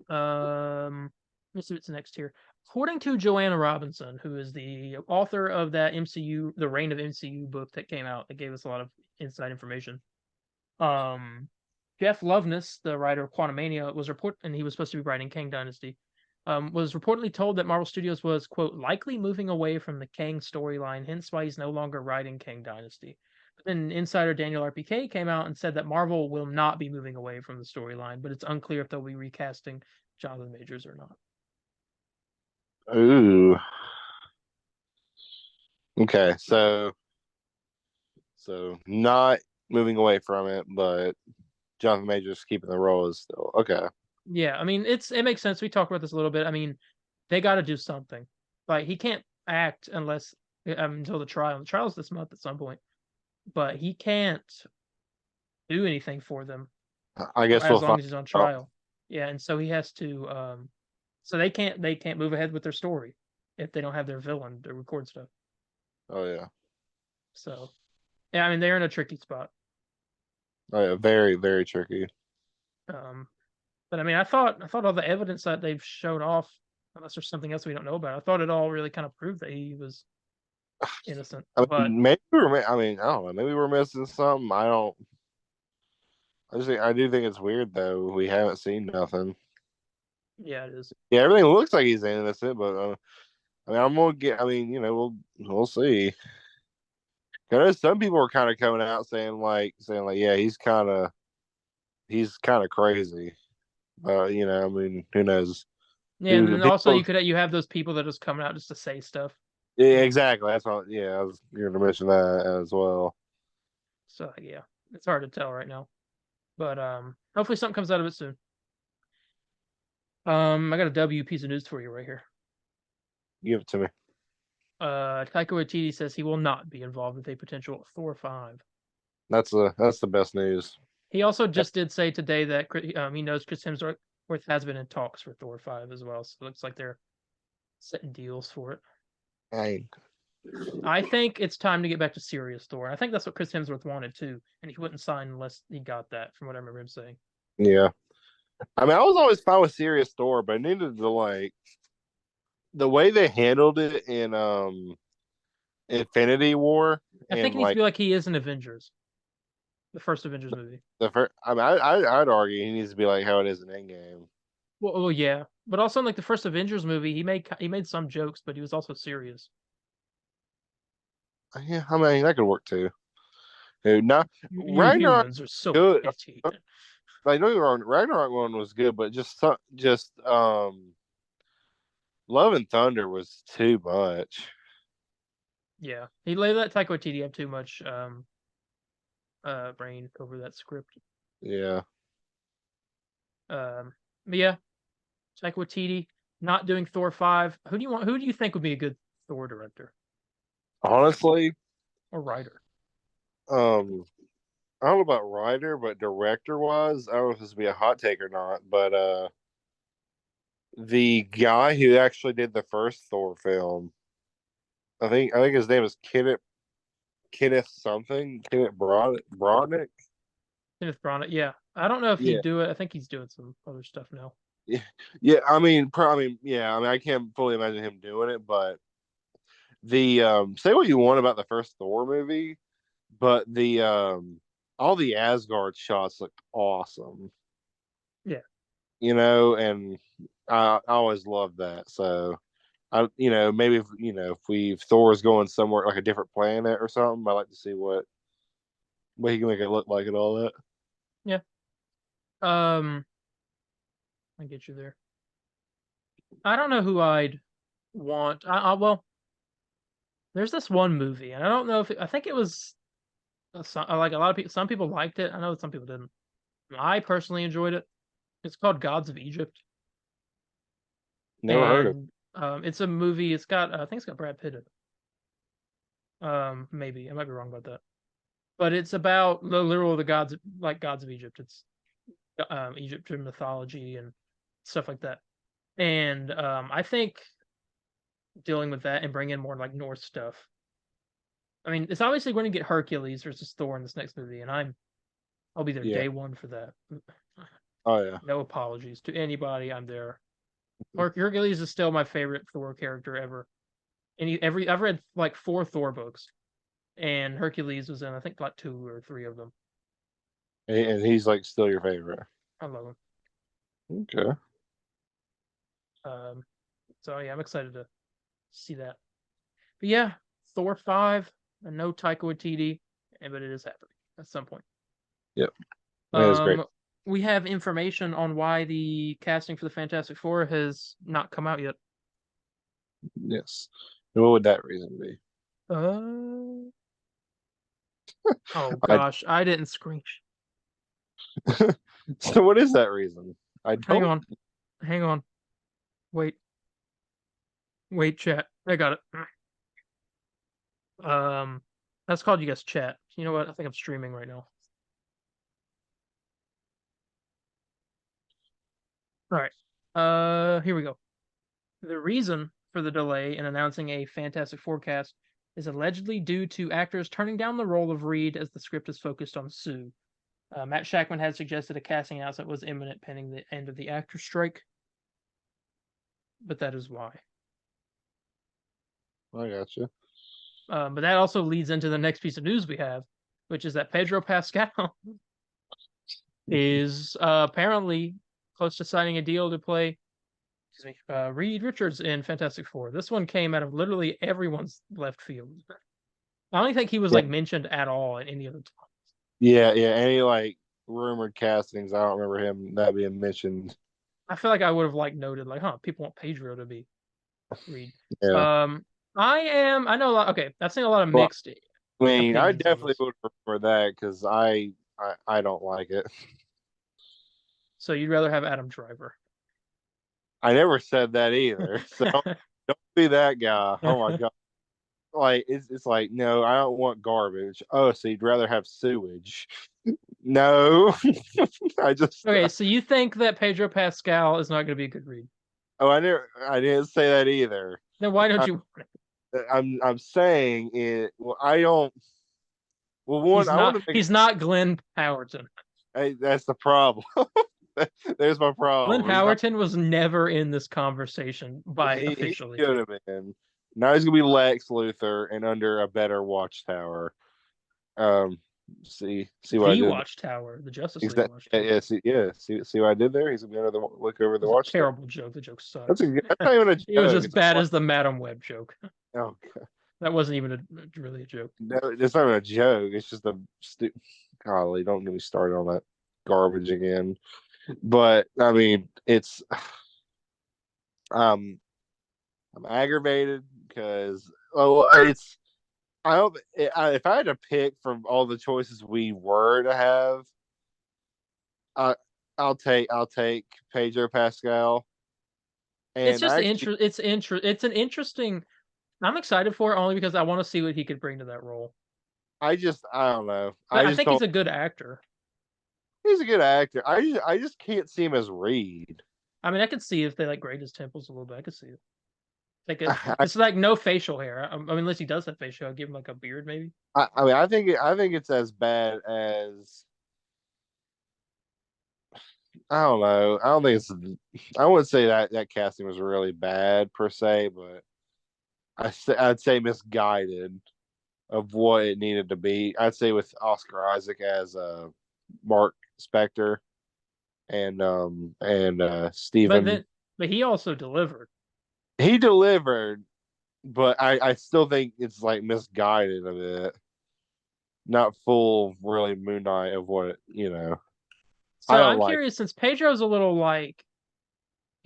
Speaker 1: Let me see what's next here. According to Joanna Robinson, who is the author of that MCU, the Reign of MCU book that came out, that gave us a lot of inside information. Um, Jeff Loveness, the writer of Quantumania, and he was supposed to be writing Kang Dynasty. Was reportedly told that Marvel Studios was, quote, likely moving away from the Kang storyline, hence why he's no longer writing Kang Dynasty. But then insider Daniel RPK came out and said that Marvel will not be moving away from the storyline, but it's unclear if they'll be recasting Jonathan Majors or not.
Speaker 2: Ooh. Okay, so not moving away from it, but Jonathan Majors keeping the role is still okay.
Speaker 1: Yeah, I mean it makes sense. We talked about this a little bit. I mean, they got to do something. Like he can't act unless until the trial. The trial's this month at some point, but he can't do anything for them
Speaker 2: I
Speaker 1: for
Speaker 2: guess
Speaker 1: as
Speaker 2: we'll
Speaker 1: long
Speaker 2: find
Speaker 1: as he's on
Speaker 2: out.
Speaker 1: trial. Yeah, and so he has to. So they can't move ahead with their story if they don't have their villain to record stuff.
Speaker 2: Oh yeah.
Speaker 1: So yeah, I mean they're in a tricky spot.
Speaker 2: Oh yeah. Very, very tricky.
Speaker 1: Um, but I mean I thought all the evidence that they've showed off, unless there's something else we don't know about, I thought it all really kind of proved that he was innocent.
Speaker 2: I
Speaker 1: But
Speaker 2: mean, maybe we're. I mean, I don't know. Maybe we're missing something. I don't. I do think it's weird though. We haven't seen nothing.
Speaker 1: yeah, it is.
Speaker 2: Yeah, everything looks like he's innocent, but I mean, I'm gonna get. I mean, we'll see. I know some people are kind of coming out saying like, yeah, he's kind of crazy. I mean, who knows?
Speaker 1: Yeah, and
Speaker 2: Who the
Speaker 1: then also
Speaker 2: people?
Speaker 1: you have those people that are just coming out just to say stuff.
Speaker 2: Yeah, exactly. That's what. Yeah, I was going to mention that as well.
Speaker 1: So yeah, it's hard to tell right now. But hopefully something comes out of it soon. I got a W piece of news for you right here.
Speaker 2: Give it to me.
Speaker 1: Taika Waititi says he will not be involved with a potential Thor 5.
Speaker 2: That's the best news.
Speaker 1: He also just did say today that he knows Chris Hemsworth has been in talks for Thor 5 as well. So it looks like they're setting deals for it.
Speaker 2: Dang.
Speaker 1: I think it's time to get back to serious Thor. I think that's what Chris Hemsworth wanted too, and he wouldn't sign unless he got that, from what I remember him saying.
Speaker 2: Yeah. I mean, I was always fine with serious Thor, but I needed to like the way they handled it in Infinity War
Speaker 1: I think
Speaker 2: and
Speaker 1: it needs to
Speaker 2: like
Speaker 1: be like he is in Avengers, the first Avengers movie.
Speaker 2: the first. I mean, I'd argue he needs to be like how it is in Endgame.
Speaker 1: Well, yeah, but also in like the first Avengers movie, he made some jokes, but he was also serious.
Speaker 2: Yeah, I mean that could work too. Dude, now
Speaker 1: You
Speaker 2: Ragnarok
Speaker 1: humans are so
Speaker 2: good.
Speaker 1: petty.
Speaker 2: Like don't get me wrong, Ragnarok one was good, but just Love and Thunder was too much.
Speaker 1: Yeah, he let Taika Waititi have too much brain over that script.
Speaker 2: Yeah.
Speaker 1: But yeah, Taika Waititi not doing Thor 5. Who do you think would be a good Thor director
Speaker 2: Honestly,
Speaker 1: or writer?
Speaker 2: I don't know about writer, but director wise, I don't know if this would be a hot take or not, but the guy who actually did the first Thor film, I think his name is Kenneth something, Kenneth Brodnick.
Speaker 1: Kenneth Branagh, yeah. I don't know if he'd
Speaker 2: Yeah,
Speaker 1: do it. I think he's doing some other stuff now.
Speaker 2: yeah, yeah. I can't fully imagine him doing it, but the say what you want about the first Thor movie, but the all the Asgard shots look awesome.
Speaker 1: Yeah.
Speaker 2: And I always loved that. So maybe if Thor's going somewhere like a different planet or something, I'd like to see what he can make it look like and all that.
Speaker 1: Yeah. I get you there. I don't know who I'd want. Well, there's this one movie, and I don't know if I think it was like a lot of people. Some people liked it. I know some people didn't. I personally enjoyed it. It's called Gods of Egypt,
Speaker 2: Never heard of.
Speaker 1: and it's a movie. It's got I think it's got Brad Pitt in it. Maybe I might be wrong about that, but it's about the literal the gods, like gods of Egypt. It's Egyptian mythology and stuff like that. And I think dealing with that and bring in more like Norse stuff. I mean, it's obviously going to get Hercules versus Thor in this next movie, and I'll be there
Speaker 2: Yeah.
Speaker 1: day one for that.
Speaker 2: Oh yeah.
Speaker 1: No apologies to anybody. I'm there. Hercules is still my favorite Thor character ever. And I've read like 4 Thor books, and Hercules was in I think like 2 or 3 of them.
Speaker 2: And he's like still your favorite.
Speaker 1: I love him.
Speaker 2: Okay.
Speaker 1: So yeah, I'm excited to see that. But yeah, Thor 5, and no Taika Waititi, but it is happening at some point.
Speaker 2: Yep. That is great.
Speaker 1: We have information on why the casting for the Fantastic Four has not come out yet.
Speaker 2: Yes. And what would that reason be?
Speaker 1: Oh
Speaker 2: I
Speaker 1: gosh, I didn't screen.
Speaker 2: so what is that reason? I
Speaker 1: Hang
Speaker 2: don't.
Speaker 1: on, hang on. Wait, chat. I got it. That's called you guys chat. You know what? I think I'm streaming right now. All right. Here we go. The reason for the delay in announcing a Fantastic Four cast is allegedly due to actors turning down the role of Reed as the script is focused on Sue. Matt Shackman had suggested a casting announcement was imminent pending the end of the actor strike, but that is why.
Speaker 2: I gotcha.
Speaker 1: But that also leads into the next piece of news we have, which is that Pedro Pascal is apparently close to signing a deal to play Reed Richards in Fantastic Four. This one came out of literally everyone's left field. I don't think he was
Speaker 2: Yeah.
Speaker 1: like mentioned at all in any of the talks.
Speaker 2: Yeah. Any like rumored castings, I don't remember him that being mentioned.
Speaker 1: I feel like I would have like noted like, people want Pedro to be Reed.
Speaker 2: Yeah.
Speaker 1: I know a lot. Okay, I've seen a lot of
Speaker 2: Well,
Speaker 1: mixed
Speaker 2: I mean, I
Speaker 1: opinions on
Speaker 2: definitely
Speaker 1: this.
Speaker 2: would prefer that because I don't like it.
Speaker 1: So you'd rather have Adam Driver?
Speaker 2: I never said that either. So don't be that guy. Oh my god. Like it's like no, I don't want garbage. Oh, so you'd rather have sewage? No, I just
Speaker 1: Okay, so you think that Pedro Pascal is not going to be a good read?
Speaker 2: I didn't say that either.
Speaker 1: Then why don't
Speaker 2: I,
Speaker 1: you want it?
Speaker 2: I'm saying it. Well, I don't. Well, one, I want to make
Speaker 1: He's not Glenn Howerton.
Speaker 2: that's the problem. There's my
Speaker 1: Glenn
Speaker 2: problem. He's not.
Speaker 1: Howerton was never in this conversation by
Speaker 2: He
Speaker 1: officially.
Speaker 2: should have been. Now he's gonna be Lex Luthor and under a better watchtower. Um, see what I
Speaker 1: The
Speaker 2: did there?
Speaker 1: Watchtower, the Justice League
Speaker 2: Exactly.
Speaker 1: Watchtower.
Speaker 2: See what I did there? He's gonna be under the look over
Speaker 1: It
Speaker 2: the
Speaker 1: was a
Speaker 2: watchtower.
Speaker 1: terrible joke. The joke
Speaker 2: That's
Speaker 1: sucks.
Speaker 2: that's not even a
Speaker 1: It was
Speaker 2: joke.
Speaker 1: as
Speaker 2: It's
Speaker 1: bad
Speaker 2: like,
Speaker 1: as the Madam Web joke.
Speaker 2: oh god,
Speaker 1: That wasn't even really a joke.
Speaker 2: no, it's not even a joke. It's just a stupid. Golly, don't get me started on that garbage again. But I mean, it's um, I'm aggravated because it's I hope if I had to pick from all the choices we were to have, I I'll take Pedro Pascal.
Speaker 1: It's
Speaker 2: And
Speaker 1: just
Speaker 2: actually,
Speaker 1: it's an interesting. I'm excited for it only because I want to see what he could bring to that role.
Speaker 2: I don't know.
Speaker 1: But
Speaker 2: I
Speaker 1: I
Speaker 2: just
Speaker 1: think he's
Speaker 2: don't.
Speaker 1: a good actor.
Speaker 2: He's a good actor. I just can't see him as Reed.
Speaker 1: I mean, I could see if they like grade his temples a little bit. I could see it. Like
Speaker 2: I,
Speaker 1: it's like no facial hair. I mean, unless he does have facial, I'll give him like a beard maybe.
Speaker 2: I mean, I think it's as bad as I don't know. I don't think it's. I wouldn't say that casting was really bad per se, but I'd say misguided of what it needed to be. I'd say with Oscar Isaac as Mark Spector and
Speaker 1: But
Speaker 2: Stephen.
Speaker 1: then, but he also delivered.
Speaker 2: He delivered, but I still think it's like misguided a bit, not full really Moon Knight of what I
Speaker 1: So
Speaker 2: don't
Speaker 1: I'm
Speaker 2: like.
Speaker 1: curious since Pedro's a little like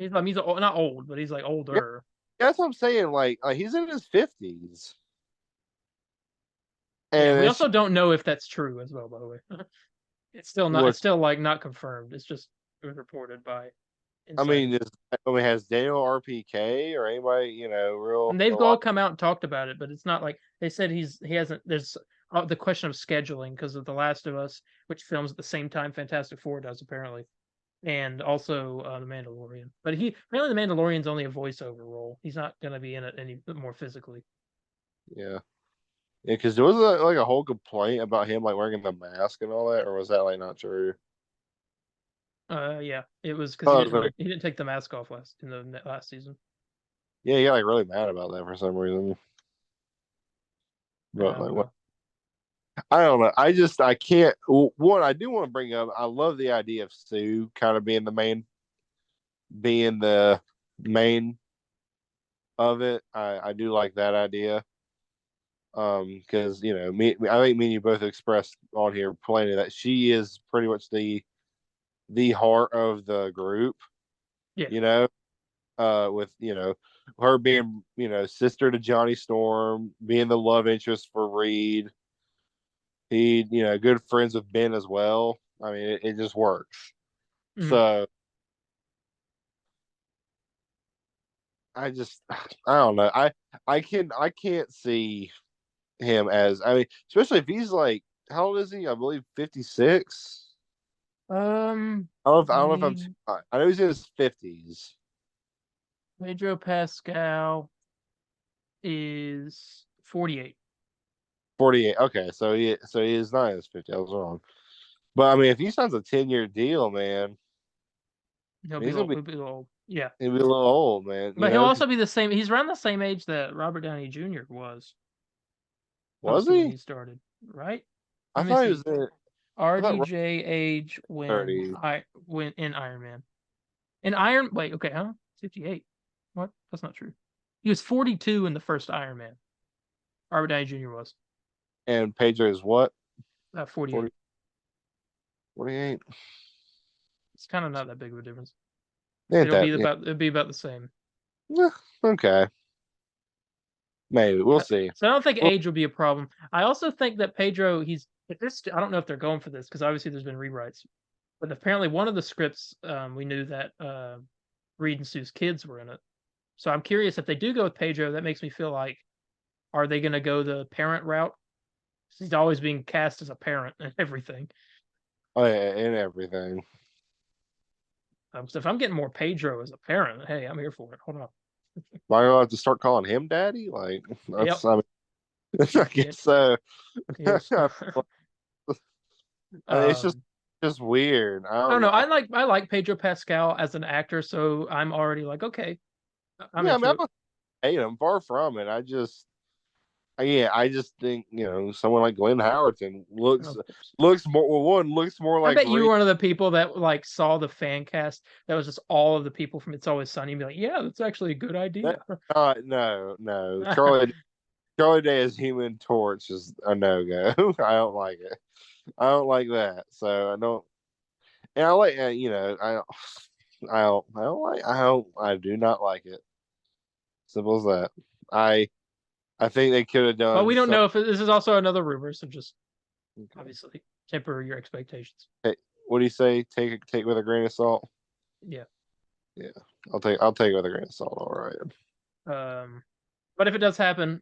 Speaker 1: I mean, not old, but he's like
Speaker 2: Yeah,
Speaker 1: older.
Speaker 2: that's what I'm saying. Like he's in his 50s,
Speaker 1: Yeah,
Speaker 2: and
Speaker 1: we
Speaker 2: it's
Speaker 1: also
Speaker 2: just,
Speaker 1: don't know if that's true as well, by the way. It's still not.
Speaker 2: what
Speaker 1: It's still like not confirmed. It's just it was reported by
Speaker 2: I mean
Speaker 1: insiders,
Speaker 2: is I mean has Daniel RPK or anybody real
Speaker 1: and they've
Speaker 2: reliable?
Speaker 1: all come out and talked about it. But it's not like they said he hasn't. There's the question of scheduling because of The Last of Us, which films at the same time Fantastic Four does apparently, and also The Mandalorian. But he apparently The Mandalorian's only a voiceover role. He's not going to be in it any more physically.
Speaker 2: Yeah. Yeah, because there was like a whole complaint about him like wearing the mask and all that, or was that like not true?
Speaker 1: Yeah, it was because
Speaker 2: Oh, like,
Speaker 1: he didn't take the mask off last season.
Speaker 2: yeah, he got like really mad about that for some reason.
Speaker 1: I
Speaker 2: But
Speaker 1: don't
Speaker 2: like, what?
Speaker 1: know.
Speaker 2: I don't know. I can't. One, I do want to bring up. I love the idea of Sue kind of being the main of it. I do like that idea. Because I think me and you both expressed on here plenty that she is pretty much the heart of the group.
Speaker 1: Yeah.
Speaker 2: You know, with her being sister to Johnny Storm, being the love interest for Reed. He good friends with Ben as well. I mean, it just works.
Speaker 1: Mhm.
Speaker 2: So I just I don't know. I can't see him as I mean, especially if he's like how old is he? I believe 56. I don't know if I'm
Speaker 1: He
Speaker 2: I know he's in his 50s.
Speaker 1: Pedro Pascal is 48.
Speaker 2: 48. Okay, so he is not in his 50. I was wrong. But I mean, if he signs a 10-year deal, man, he's gonna be
Speaker 1: He'll be old. Yeah,
Speaker 2: he'll be a little old, man.
Speaker 1: but he'll also be the same. He's around the same age that Robert Downey Jr. was,
Speaker 2: Was
Speaker 1: obviously when
Speaker 2: he?
Speaker 1: he started, right?
Speaker 2: I
Speaker 1: Let me
Speaker 2: thought he was
Speaker 1: see.
Speaker 2: in. I thought
Speaker 1: RDJ age when
Speaker 2: 30.
Speaker 1: I went in Iron Man. In Iron Wait, okay, huh? 58. What? That's not true. He was 42 in the first Iron Man. Robert Downey Jr. was
Speaker 2: And Pedro is what?
Speaker 1: 48.
Speaker 2: 40, 48?
Speaker 1: It's kind of not that big of a difference.
Speaker 2: Ain't that? Yeah.
Speaker 1: It'll be about the same.
Speaker 2: Okay. Maybe. We'll see.
Speaker 1: So I don't think
Speaker 2: Well,
Speaker 1: age will be a problem. I also think that Pedro, I don't know if they're going for this because obviously there's been rewrites, but apparently one of the scripts we knew that Reed and Sue's kids were in it. So I'm curious if they do go with Pedro. That makes me feel like, are they going to go the parent route? He's always being cast as a parent and everything.
Speaker 2: oh, yeah, and everything.
Speaker 1: So if I'm getting more Pedro as a parent, hey, I'm here for it. Hold on.
Speaker 2: Am I gonna have to start calling him daddy? Like
Speaker 1: Yep.
Speaker 2: that's I mean I
Speaker 1: Yeah.
Speaker 2: guess so.
Speaker 1: Yes.
Speaker 2: I mean, it's just
Speaker 1: um,
Speaker 2: just weird. I
Speaker 1: I don't
Speaker 2: don't
Speaker 1: know.
Speaker 2: know.
Speaker 1: I like Pedro Pascal as an actor, so I'm already like, okay, I'm
Speaker 2: Yeah, I mean,
Speaker 1: into
Speaker 2: I
Speaker 1: it.
Speaker 2: don't hate him. Far from it. Yeah, I just think someone like Glenn Howerton
Speaker 1: Of course.
Speaker 2: looks more. Well, one looks more
Speaker 1: I
Speaker 2: like
Speaker 1: bet you were
Speaker 2: Reed.
Speaker 1: one of the people that like saw the fan cast that was just all of the people from It's Always Sunny and be like, yeah, that's actually a good idea.
Speaker 2: No. Charlie Day as Human Torch is a no go. I don't like it. I don't like that. So I don't. And I like I do not like it. Simple as that. I I think they could have
Speaker 1: But
Speaker 2: done
Speaker 1: we don't
Speaker 2: some.
Speaker 1: know if this is also another rumor, so just
Speaker 2: Okay.
Speaker 1: obviously temper your expectations.
Speaker 2: Hey, what do you say? Take it with a grain of salt.
Speaker 1: Yeah.
Speaker 2: Yeah, I'll take it with a grain of salt. All right.
Speaker 1: But if it does happen,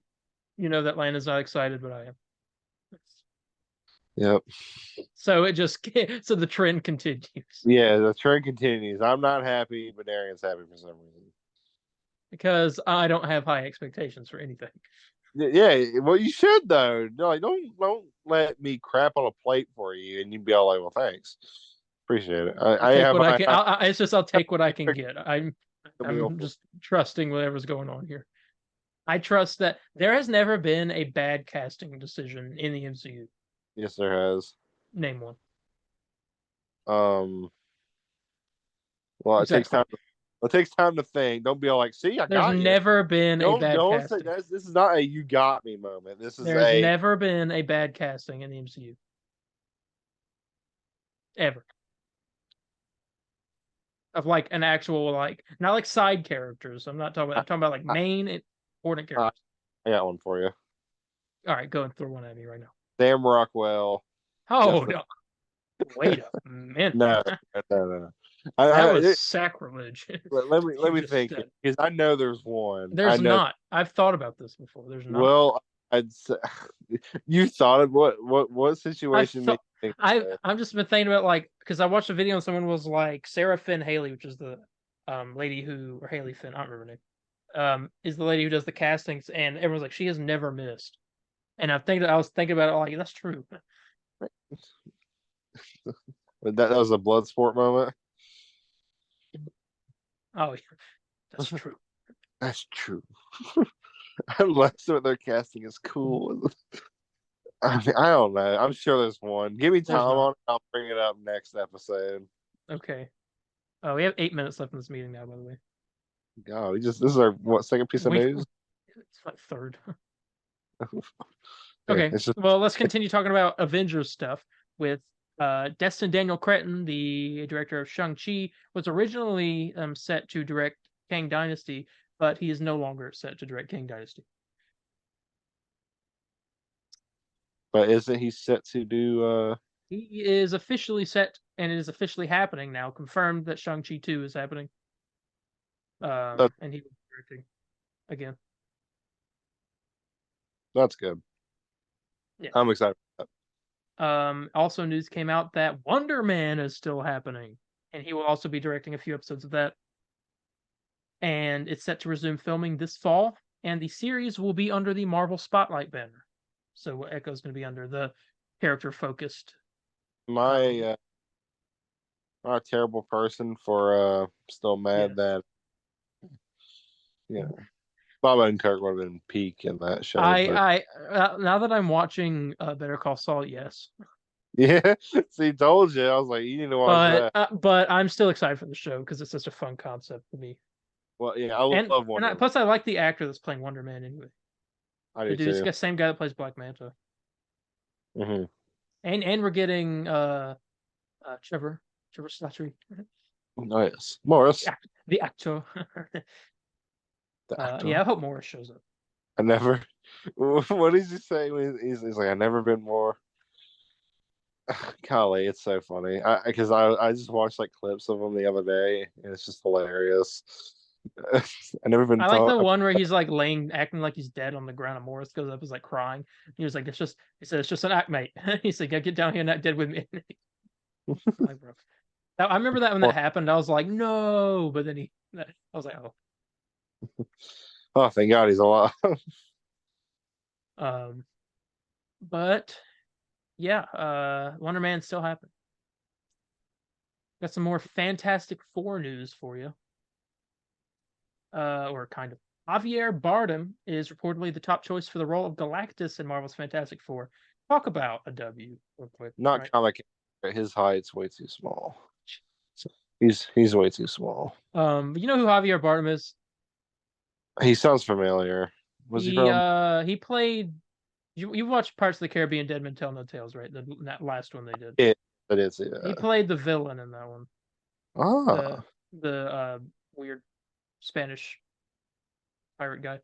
Speaker 1: you know that Landon's not excited, but I am.
Speaker 2: Yep.
Speaker 1: So it just so the trend continues
Speaker 2: Yeah, the trend continues. I'm not happy, but Darian's happy for some reason.
Speaker 1: because I don't have high expectations for anything.
Speaker 2: Yeah, well, you should though. No, like, don't let me crap on a plate for you, and you'd be all like, "Well, thanks, appreciate it."
Speaker 1: I'll
Speaker 2: I
Speaker 1: take
Speaker 2: have
Speaker 1: what I
Speaker 2: I
Speaker 1: can.
Speaker 2: have
Speaker 1: It's just I'll take what I can get.
Speaker 2: a meal
Speaker 1: I'm
Speaker 2: for.
Speaker 1: just trusting whatever's going on here. I trust that there has never been a bad casting decision in the MCU.
Speaker 2: Yes, there has.
Speaker 1: Name one.
Speaker 2: Um, well, it takes
Speaker 1: Exactly.
Speaker 2: time. It takes time to think. Don't be all like, "See, I
Speaker 1: There's
Speaker 2: got you."
Speaker 1: never been a bad
Speaker 2: Don't say
Speaker 1: casting.
Speaker 2: that. This is not a "you got me" moment. This is
Speaker 1: There's
Speaker 2: a
Speaker 1: never been a bad casting in the MCU. Ever. Of like an actual like not like side characters. I'm talking about like
Speaker 2: I,
Speaker 1: main important
Speaker 2: I,
Speaker 1: characters.
Speaker 2: I got one for you.
Speaker 1: All right, go and throw one at me right now.
Speaker 2: Sam Rockwell.
Speaker 1: Oh
Speaker 2: Definitely.
Speaker 1: no. Wait a minute.
Speaker 2: No, no.
Speaker 1: That was
Speaker 2: I,
Speaker 1: sacrilege.
Speaker 2: let
Speaker 1: You
Speaker 2: me
Speaker 1: just
Speaker 2: think because I know there's one. I
Speaker 1: there's
Speaker 2: know.
Speaker 1: not. I've thought about this before. There's not.
Speaker 2: Well, I'd say, you thought of what
Speaker 1: I
Speaker 2: situation made
Speaker 1: thought
Speaker 2: you think
Speaker 1: I've just been thinking about like because I watched a video and someone was like Sarah Finn Haley, which is the lady who or Haley Finn, I don't remember her name. Is the lady who does the castings and everyone's like she has never missed. And I was thinking about it like that's true.
Speaker 2: that was a blood sport moment.
Speaker 1: Oh, yeah, that's true.
Speaker 2: That's true. Unless what they're casting is cool. I mean, I don't know. I'm sure there's one. Give me time
Speaker 1: There's not.
Speaker 2: on it. I'll bring it up next episode.
Speaker 1: Okay. Oh, we have 8 minutes left in this meeting now, by the way.
Speaker 2: God, this is our what second piece of
Speaker 1: We
Speaker 2: news?
Speaker 1: it's my third.
Speaker 2: Okay,
Speaker 1: Okay.
Speaker 2: it's just
Speaker 1: Well, let's continue talking about Avengers stuff with Destin Daniel Cretton, the director of Shang-Chi, was originally set to direct Kang Dynasty, but he is no longer set to direct Kang Dynasty.
Speaker 2: but isn't he set to do
Speaker 1: He is officially set and it is officially happening now, confirmed that Shang-Chi 2 is happening.
Speaker 2: that,
Speaker 1: And he will be directing again.
Speaker 2: that's good.
Speaker 1: Yeah.
Speaker 2: I'm excited for
Speaker 1: Also news came out that Wonder Man is still happening, and he will also be directing a few episodes of that. And it's set to resume filming this fall, and the series will be under the Marvel Spotlight banner. So Echo's going to be under the character focused.
Speaker 2: that. My I'm a terrible person for still mad
Speaker 1: Yes.
Speaker 2: that Bob Odenkirk would have been peak in that show, but
Speaker 1: I now that I'm watching Better Call Saul, yes,
Speaker 2: yeah, see, told you. I was like, you need to watch that.
Speaker 1: but I'm still excited for the show because it's such a fun concept to me.
Speaker 2: Well, yeah, I love Wonder Man.
Speaker 1: Plus I like the actor that's playing Wonder Man anyway.
Speaker 2: I
Speaker 1: The
Speaker 2: do
Speaker 1: dude, it's
Speaker 2: too.
Speaker 1: the same guy that plays Black Manta.
Speaker 2: Mm-hmm.
Speaker 1: And we're getting Trevor Slattery,
Speaker 2: Oh yes, Morris.
Speaker 1: the actor.
Speaker 2: The actor.
Speaker 1: Yeah, I hope Morris shows up.
Speaker 2: I never. What did you say? When he's like, I've never been more. Golly, it's so funny. I just watched like clips of him the other day, and it's just hilarious. I never been
Speaker 1: I like the
Speaker 2: taught.
Speaker 1: one where he's like acting like he's dead on the ground, and Morris goes up, is like crying. He was like, he said, it's just an act, mate. He said, get down here and not dead with me. Like, bro. Now, I remember that when that happened. I was like, no, but then I was like, oh.
Speaker 2: Oh, thank God he's alive.
Speaker 1: But yeah, Wonder Man still happening. Got some more Fantastic Four news for you. Or kind of. Javier Bardem is reportedly the top choice for the role of Galactus in Marvel's Fantastic Four. Talk about a W real quick.
Speaker 2: Not
Speaker 1: Right?
Speaker 2: comic. His height's way too small. He's way too small.
Speaker 1: You know who Javier Bardem is?
Speaker 2: He sounds familiar. Was he from?
Speaker 1: He played. You watched Parts of the Caribbean, Dead Men Tell No Tales, right? That last one they did.
Speaker 2: Yeah, that is.
Speaker 1: He played the villain in that one.
Speaker 2: Ah,
Speaker 1: The weird Spanish pirate guy.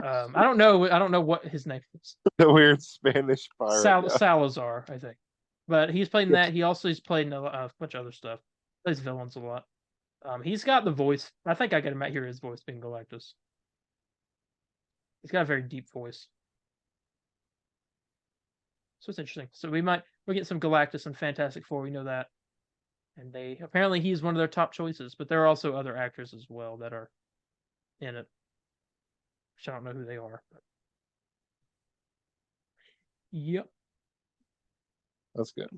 Speaker 1: I don't know what his name is.
Speaker 2: the weird Spanish pirate guy.
Speaker 1: Salazar, I think. But he's played in that. He's played in a bunch of other stuff. Plays villains a lot. He's got the voice. I think I can hear his voice being Galactus. He's got a very deep voice. So it's interesting. So we'll get some Galactus and Fantastic Four. We know that, and apparently he's one of their top choices. But there are also other actors as well that are in it. Which I don't know who they are. But... Yep.
Speaker 2: That's good.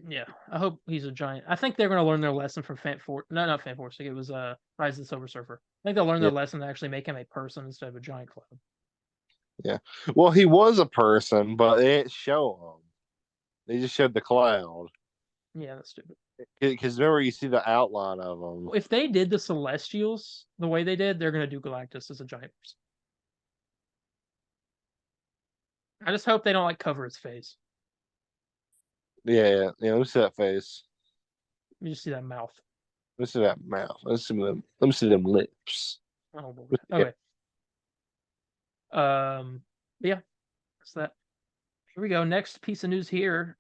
Speaker 1: Yeah, I hope he's a giant. I think they're going to learn their lesson from Fan Force. No, not Fan Force. It was Rise of the Silver Surfer. I think they'll learn
Speaker 2: Yeah.
Speaker 1: their lesson and actually make him a person instead of a giant cloud.
Speaker 2: Yeah. Well, he was a person, but they didn't show him. They just showed the cloud.
Speaker 1: Yeah, that's stupid.
Speaker 2: Because remember, you see the outline of him.
Speaker 1: If they did the Celestials the way they did, they're going to do Galactus as a giant person. I just hope they don't like cover his face.
Speaker 2: Yeah. Let me see that face.
Speaker 1: You just see that mouth.
Speaker 2: Let me see that mouth. Let me see them lips.
Speaker 1: Oh, Lord. Okay. Yeah, that's that. Here we go. Next piece of news here.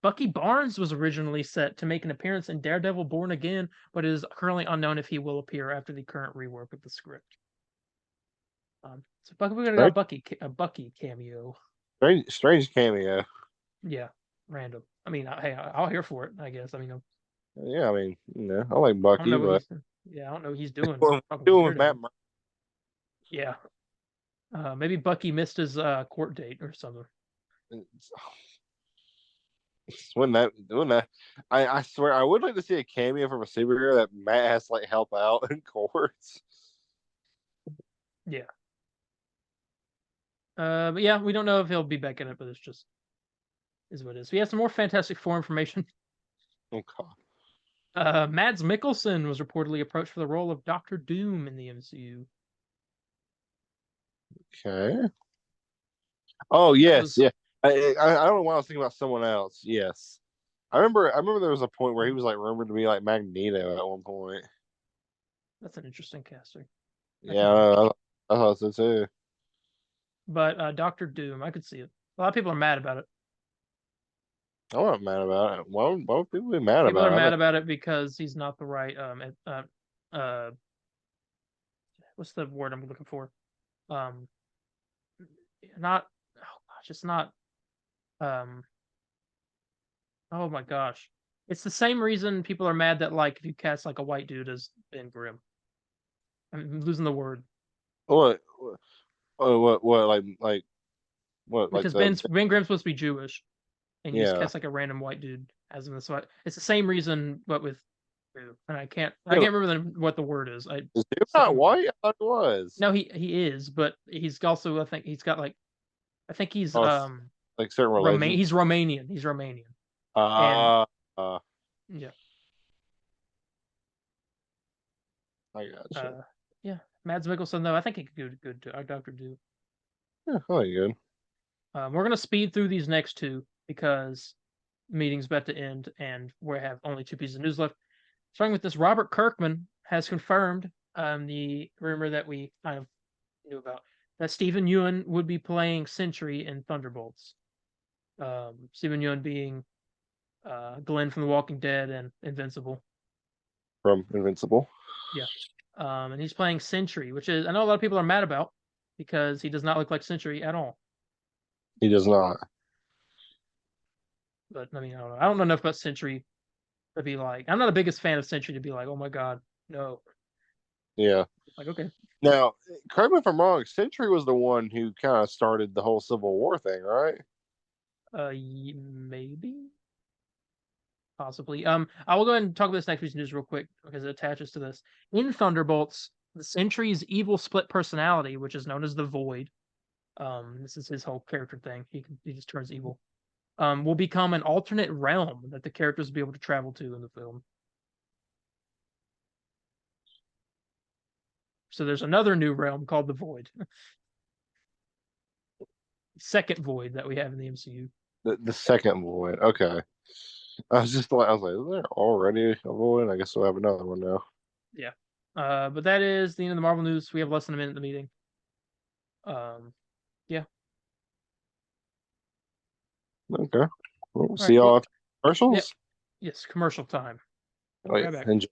Speaker 1: Bucky Barnes was originally set to make an appearance in Daredevil Born Again, but it is currently unknown if he will appear after the current rework of the script. So we're gonna got a Bucky cameo.
Speaker 2: Strange cameo.
Speaker 1: Yeah, random. I mean, hey, I'll here for it. I guess. I mean,
Speaker 2: Yeah, I mean, I like Bucky, but
Speaker 1: I don't know what he's doing.
Speaker 2: doing with Matt.
Speaker 1: Yeah. Maybe Bucky missed his court date or something.
Speaker 2: When that, I swear I would like to see a cameo from a superhero that Matt has to like help out in courts.
Speaker 1: Yeah. But yeah, we don't know if he'll be back in it, but it's just is what it is. We have some more Fantastic Four information.
Speaker 2: Okay.
Speaker 1: Mads Mikkelsen was reportedly approached for the role of Doctor Doom in the MCU.
Speaker 2: Okay. Oh yes, yeah. I don't know why I was thinking about someone else. Yes, I remember there was a point where he was like rumored to be like Magneto at one point.
Speaker 1: That's an interesting casting.
Speaker 2: Yeah, I thought so too.
Speaker 1: But Doctor Doom, I could see it. A lot of people are mad about it.
Speaker 2: I'm not mad about it. Why would people be mad about it?
Speaker 1: People are mad about it because he's not the right what's the word I'm looking for? Not oh gosh, it's not oh my gosh. It's the same reason people are mad that like if you cast like a white dude as Ben Grimm. I'm losing the word.
Speaker 2: What? Oh, what? Like what?
Speaker 1: Because
Speaker 2: Like
Speaker 1: Ben Grimm's supposed to be Jewish, and you just
Speaker 2: yeah.
Speaker 1: cast like a random white dude as him. So it's the same reason, but with and I can't remember what the word is.
Speaker 2: Is he not white? I thought he was.
Speaker 1: No, he is, but he's also I think he's got like I think he's
Speaker 2: like certain religion.
Speaker 1: He's Romanian. He's Romanian. Yeah.
Speaker 2: I gotcha.
Speaker 1: Yeah, Mads Mikkelsen though I think he could do good to Doctor Doom.
Speaker 2: Yeah, probably good.
Speaker 1: We're gonna speed through these next two because the meeting's about to end and we have only two pieces of news left. Starting with this, Robert Kirkman has confirmed the rumor that we kind of knew about that Stephen Ewan would be playing Sentry in Thunderbolts. Stephen Ewan being Glenn from The Walking Dead and Invincible.
Speaker 2: From Invincible.
Speaker 1: Yeah. And he's playing Sentry, which is I know a lot of people are mad about because he does not look like Sentry at all.
Speaker 2: He does not.
Speaker 1: But I mean, I don't know. I don't know enough about Sentry to be like. I'm not the biggest fan of Sentry to be like, oh my god, no.
Speaker 2: Yeah.
Speaker 1: Like okay.
Speaker 2: Now, correct me if I'm wrong. Sentry was the one who kind of started the whole Civil War thing, right?
Speaker 1: Maybe, possibly. I will go ahead and talk about this next piece of news real quick because it attaches to this. In Thunderbolts, the Sentry's evil split personality, which is known as the Void. This is his whole character thing. He just turns evil. Will become an alternate realm that the characters will be able to travel to in the film. So there's another new realm called the Void. Second Void that we have in the MCU.
Speaker 2: The second Void. Okay. I was like, is there already a Void? I guess we'll have another one now.
Speaker 1: Yeah. But that is the end of the Marvel news. We have less than a minute in the meeting. Yeah.
Speaker 2: Okay. We'll see y'all after commercials.
Speaker 1: Yep. Yes, commercial time.
Speaker 2: Right back. Enjoy.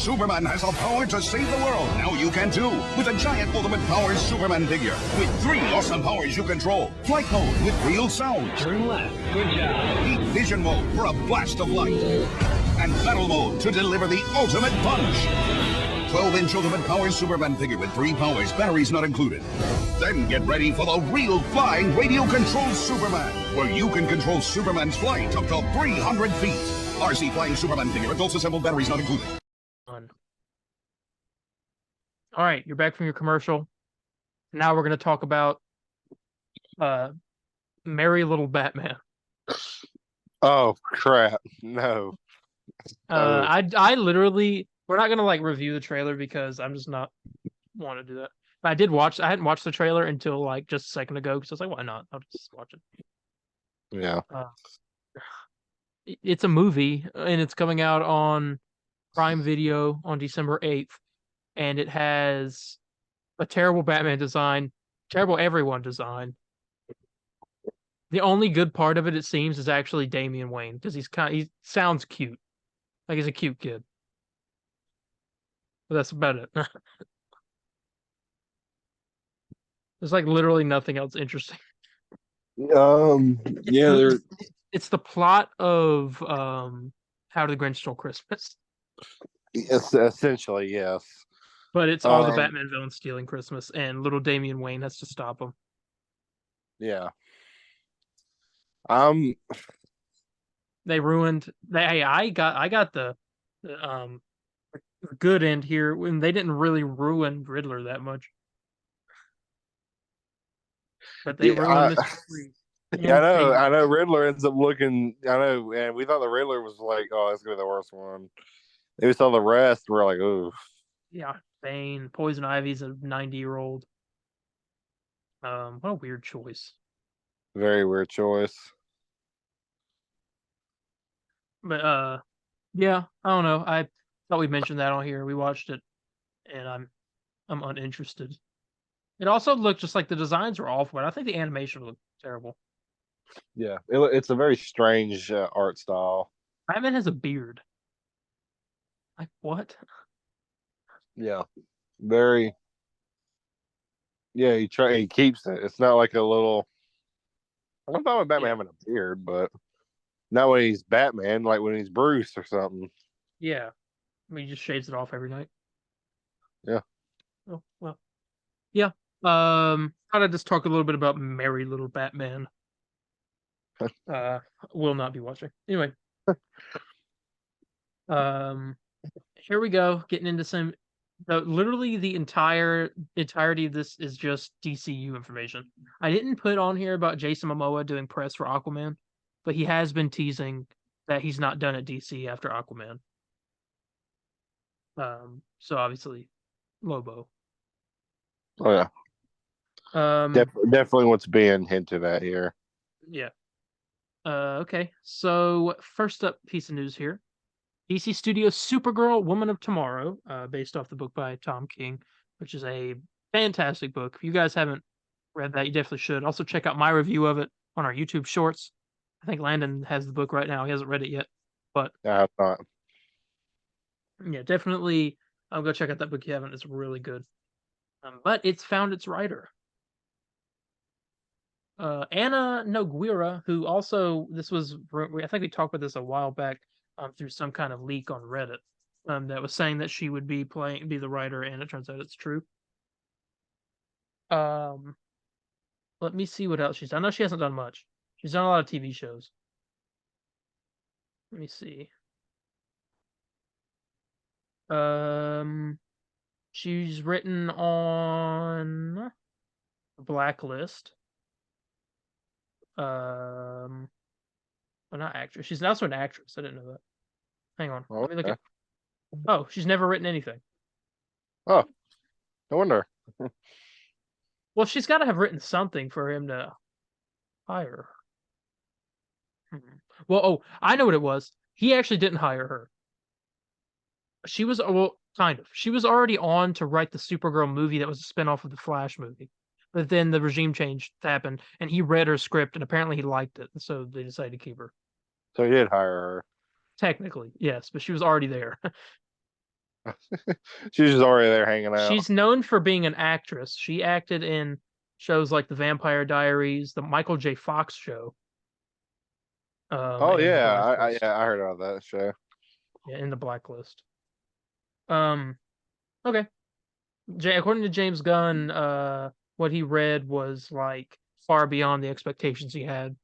Speaker 3: Superman has the power to save the world. Now you can too, with a giant Ultimate Powers Superman figure. With 3 awesome powers you control. Flight mode with real sound.
Speaker 4: Turn left. Good job.
Speaker 3: Heat vision mode for a blast of light. And battle mode to deliver the ultimate punch. 12-inch Ultimate Powers Superman figure with 3 powers, batteries not included. Then get ready for the real flying radio-controlled Superman, where you can control Superman's flight up to 300 feet. RC Flying Superman figure, adults assembled, batteries not included.
Speaker 1: All right, you're back from your commercial. Now we're going to talk about Merry Little Batman.
Speaker 2: Oh crap! No.
Speaker 1: I literally, we're not gonna like review the trailer because I'm just not want to do that. But I hadn't watched the trailer until like just a second ago because I was like, why not? I'll just watch it.
Speaker 2: Yeah.
Speaker 1: It's a movie and it's coming out on Prime Video on December 8th, and it has a terrible Batman design, terrible everyone design. The only good part of it seems, is actually Damian Wayne because he sounds cute, like he's a cute kid. But that's about it. There's like literally nothing else interesting.
Speaker 2: Yeah,
Speaker 1: It's the plot of How the Grinch Stole Christmas,
Speaker 2: it's essentially yes.
Speaker 1: but it's all the Batman villains stealing Christmas, and little Damian Wayne has to stop them.
Speaker 2: Yeah.
Speaker 1: They ruined. I got the good end here when they didn't really ruin Riddler that much, but they ruined Mr. Freeze.
Speaker 2: Yeah, I know. Riddler ends up looking. I know, and we thought the Riddler was like, oh, that's gonna be the worst one. Then we saw the rest. We're like, oh.
Speaker 1: Yeah, Bane, Poison Ivy's a 90-year-old. What a weird choice.
Speaker 2: Very weird choice.
Speaker 1: But yeah, I don't know. I thought we mentioned that on here. We watched it, and I'm uninterested. It also looked just like the designs were awful, but I think the animation looked terrible.
Speaker 2: Yeah, it's a very strange art style.
Speaker 1: Batman has a beard. Like what?
Speaker 2: Yeah, very. Yeah, he keeps it. It's not like a little. I'm fine with Batman having a beard, but not when he's Batman, like when he's Bruce or something.
Speaker 1: Yeah, I mean, he just shaves it off every night.
Speaker 2: Yeah.
Speaker 1: Oh well. Yeah. Thought I'd just talk a little bit about Merry Little Batman. Will not be watching. Anyway. Here we go. Getting into some. Literally the entirety of this is just DCU information. I didn't put on here about Jason Momoa doing press for Aquaman, but he has been teasing that he's not done at DC after Aquaman. So obviously, Lobo.
Speaker 2: Oh yeah. Definitely what's being hinted at here.
Speaker 1: Yeah. Okay. So first up piece of news here. DC Studios' Supergirl, Woman of Tomorrow, based off the book by Tom King, which is a fantastic book. If you guys haven't read that, you definitely should. Also check out my review of it on our YouTube shorts. I think Landon has the book right now. He hasn't read it yet, but
Speaker 2: I have not.
Speaker 1: Yeah, definitely. I'll go check out that book if you haven't. It's really good. But it's found its writer. Anna Nogueira, who also, I think we talked about this a while back through some kind of leak on Reddit that was saying that she would be the writer, and it turns out it's true. Let me see what else she's done. I know she hasn't done much. She's done a lot of TV shows. Let me see. She's written on Blacklist. Well, not actress. She's also an actress. I didn't know that. Hang on.
Speaker 2: Oh,
Speaker 1: let me look at. Oh, she's never written anything.
Speaker 2: Oh, no wonder.
Speaker 1: Well, she's got to have written something for him to hire her. Well, I know what it was. He actually didn't hire her. She was, well, kind of. She was already on to write the Supergirl movie that was a spinoff of the Flash movie. But then the regime change happened, and he read her script, and apparently he liked it, so they decided to keep her.
Speaker 2: So he did hire her.
Speaker 1: Technically, yes, but she was already there.
Speaker 2: She's just already there hanging out.
Speaker 1: She's known for being an actress. She acted in shows like The Vampire Diaries, the Michael J. Fox show.
Speaker 2: Oh
Speaker 1: And The
Speaker 2: yeah,
Speaker 1: Blacklist.
Speaker 2: I heard about that show.
Speaker 1: Yeah, in The Blacklist. Okay. According to James Gunn, what he read was like far beyond the expectations he had,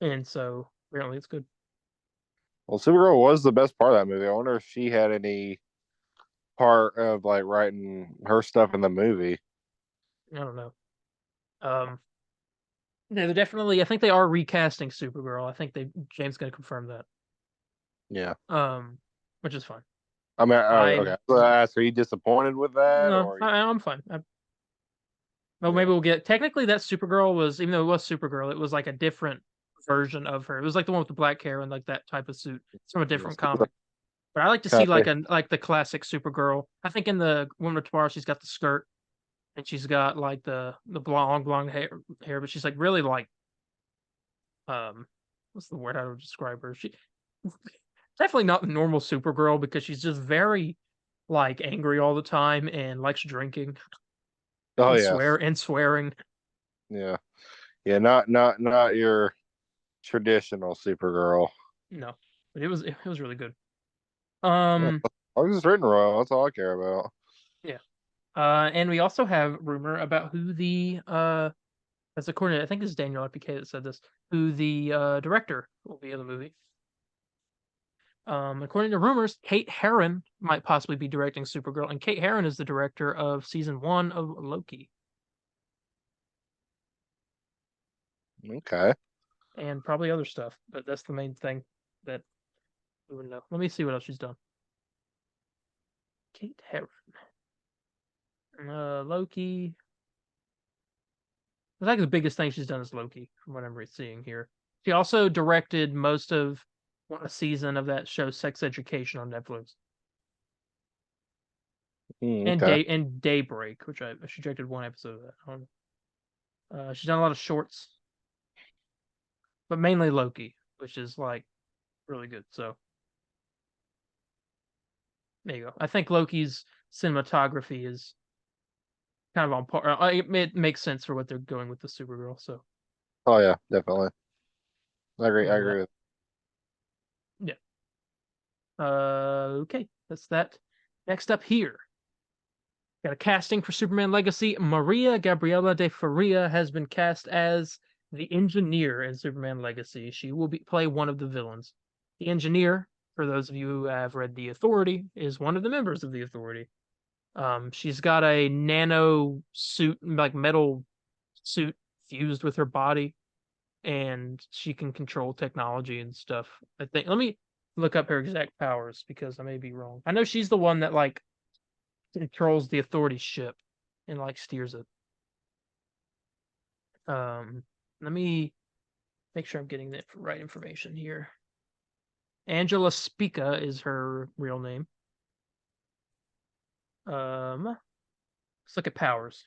Speaker 1: and so apparently it's good.
Speaker 2: Well, Supergirl was the best part of that movie. I wonder if she had any part of like writing her stuff in the movie.
Speaker 1: I don't know. Yeah, they're definitely. I think they are recasting Supergirl. I think James Gunn confirmed that.
Speaker 2: Yeah.
Speaker 1: Which is fine.
Speaker 2: I mean, okay. So I asked, are you disappointed with that,
Speaker 1: No,
Speaker 2: or
Speaker 1: I'm fine. Well,
Speaker 2: Yeah.
Speaker 1: maybe we'll get. Technically, that Supergirl was, even though it was Supergirl, it was like a different version of her. It was like the one with the black hair and like that type of suit. It's from a different comic. But I like to see like the classic Supergirl. I think in the Woman of Tomorrow, she's got the skirt and she's got like the blonde hair, but she's like really like what's the word I would describe her? She definitely not the normal Supergirl because she's just very like angry all the time and likes drinking
Speaker 2: oh
Speaker 1: and
Speaker 2: yeah,
Speaker 1: swearing.
Speaker 2: yeah, yeah, not your traditional Supergirl.
Speaker 1: No, but it was really good.
Speaker 2: Yeah, as long as it's written well, that's all I care about.
Speaker 1: Yeah. And we also have rumor about who the that's according to, I think this is Daniel IPK that said this, who the director will be of the movie. According to rumors, Kate Herron might possibly be directing Supergirl, and Kate Herron is the director of season 1 of Loki.
Speaker 2: Okay.
Speaker 1: And probably other stuff, but that's the main thing that we would know. Let me see what else she's done. Kate Herron. Loki. I think the biggest thing she's done is Loki, from what I'm seeing here. She also directed most of a season of that show, Sex Education, on Netflix.
Speaker 2: Okay.
Speaker 1: And Daybreak, which she directed one episode of that. She's done a lot of shorts, but mainly Loki, which is like really good. So there you go. I think Loki's cinematography is kind of on par. It makes sense for what they're going with the Supergirl. So
Speaker 2: Oh yeah, definitely. I agree. I
Speaker 1: and
Speaker 2: agree with.
Speaker 1: yeah. Okay, that's that. Next up here, got a casting for Superman Legacy. Maria Gabriela de Faria has been cast as the Engineer in Superman Legacy. She will play one of the villains. The Engineer, for those of you who have read The Authority, is one of the members of the Authority. She's got a nano suit, like metal suit, fused with her body, and she can control technology and stuff. I think. Let me look up her exact powers because I may be wrong. I know she's the one that like controls the Authority ship and like steers it. Let me make sure I'm getting the right information here. Angela Spica is her real name. Let's look at powers.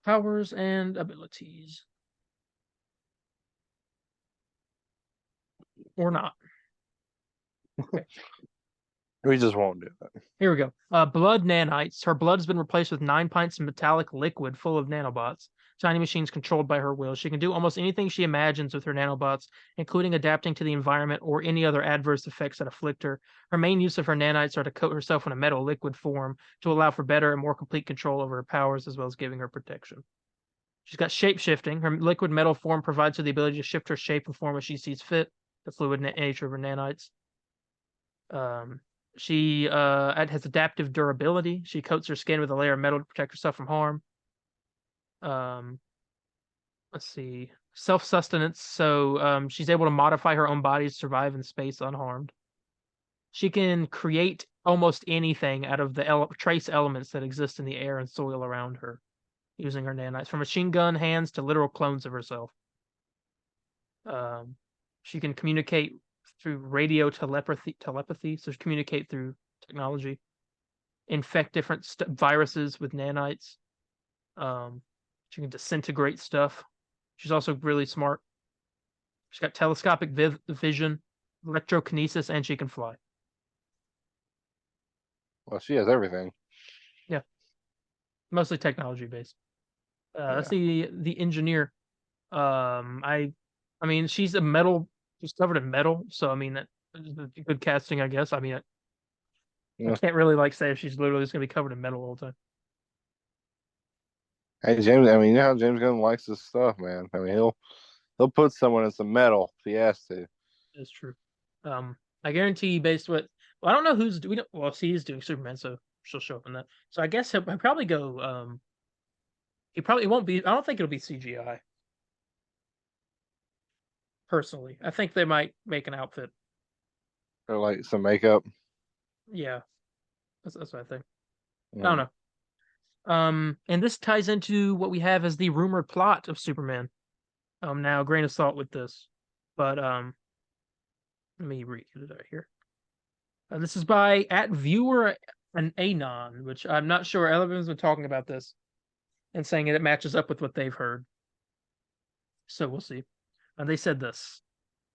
Speaker 1: Powers and abilities. Or not. Okay.
Speaker 2: We just won't do that.
Speaker 1: Here we go. Blood nanites. Her blood has been replaced with 9 pints of metallic liquid full of nanobots. Tiny machines controlled by her will. She can do almost anything she imagines with her nanobots, including adapting to the environment or any other adverse effects that afflict her. Her main use of her nanites are to coat herself in a metal liquid form to allow for better and more complete control over her powers, as well as giving her protection. She's got shape shifting. Her liquid metal form provides her the ability to shift her shape and form as she sees fit. The fluid nature of her nanites. She has adaptive durability. She coats her skin with a layer of metal to protect herself from harm. Let's see. Self-sustenance. So she's able to modify her own body to survive in space unharmed. She can create almost anything out of the trace elements that exist in the air and soil around her, using her nanites, from machine gun hands to literal clones of herself. She can communicate through radio telepathy, so communicate through technology, infect different viruses with nanites. She can disintegrate stuff. She's also really smart. She's got telescopic vision, electrokinesis, and she can fly.
Speaker 2: Well, she has everything.
Speaker 1: Mostly technology based. Let's
Speaker 2: Yeah.
Speaker 1: see the engineer. I mean, she's a metal. She's covered in metal, so I mean, that good casting, I guess. I mean, I
Speaker 2: Yeah.
Speaker 1: can't really say if she's literally just gonna be covered in metal all the time.
Speaker 2: Hey James, I mean, you know how James Gunn likes this stuff, man. I mean, he'll put someone in some metal if he has to.
Speaker 1: That's true. I guarantee based what. Well, I don't know who's we don't. Well, he's doing Superman, so she'll show up in that. So I guess he'll probably go. He probably won't be. I don't think it'll be CGI. Personally, I think they might make an outfit.
Speaker 2: Or like some makeup.
Speaker 1: Yeah, that's what I think. I don't
Speaker 2: Mm.
Speaker 1: know. And this ties into what we have as the rumored plot of Superman. Now a grain of salt with this, but let me read it out here. This is by at viewer and anon, which I'm not sure. Everyone's been talking about this and saying it matches up with what they've heard. So we'll see. They said this.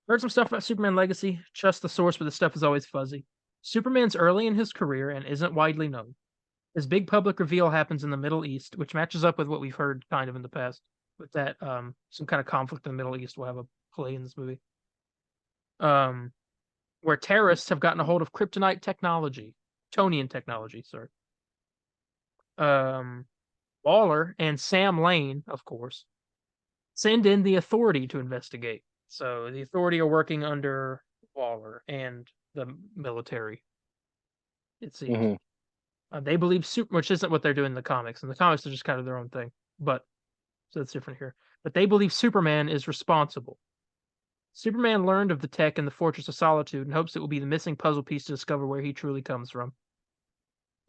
Speaker 1: Heard some stuff about Superman Legacy. Trust the source, but the stuff is always fuzzy. Superman's early in his career and isn't widely known. His big public reveal happens in the Middle East, which matches up with what we've heard kind of in the past, with that some kind of conflict in the Middle East will have a play in this movie. Where terrorists have gotten a hold of kryptonite technology, Tonian technology, sorry. Waller and Sam Lane, of course, send in the Authority to investigate. So the Authority are working under Waller and the military, it seems.
Speaker 2: Hmm.
Speaker 1: They believe which isn't what they're doing in the comics. In the comics, they're just kind of their own thing. But so that's different here. But they believe Superman is responsible. Superman learned of the tech in the Fortress of Solitude and hopes it will be the missing puzzle piece to discover where he truly comes from.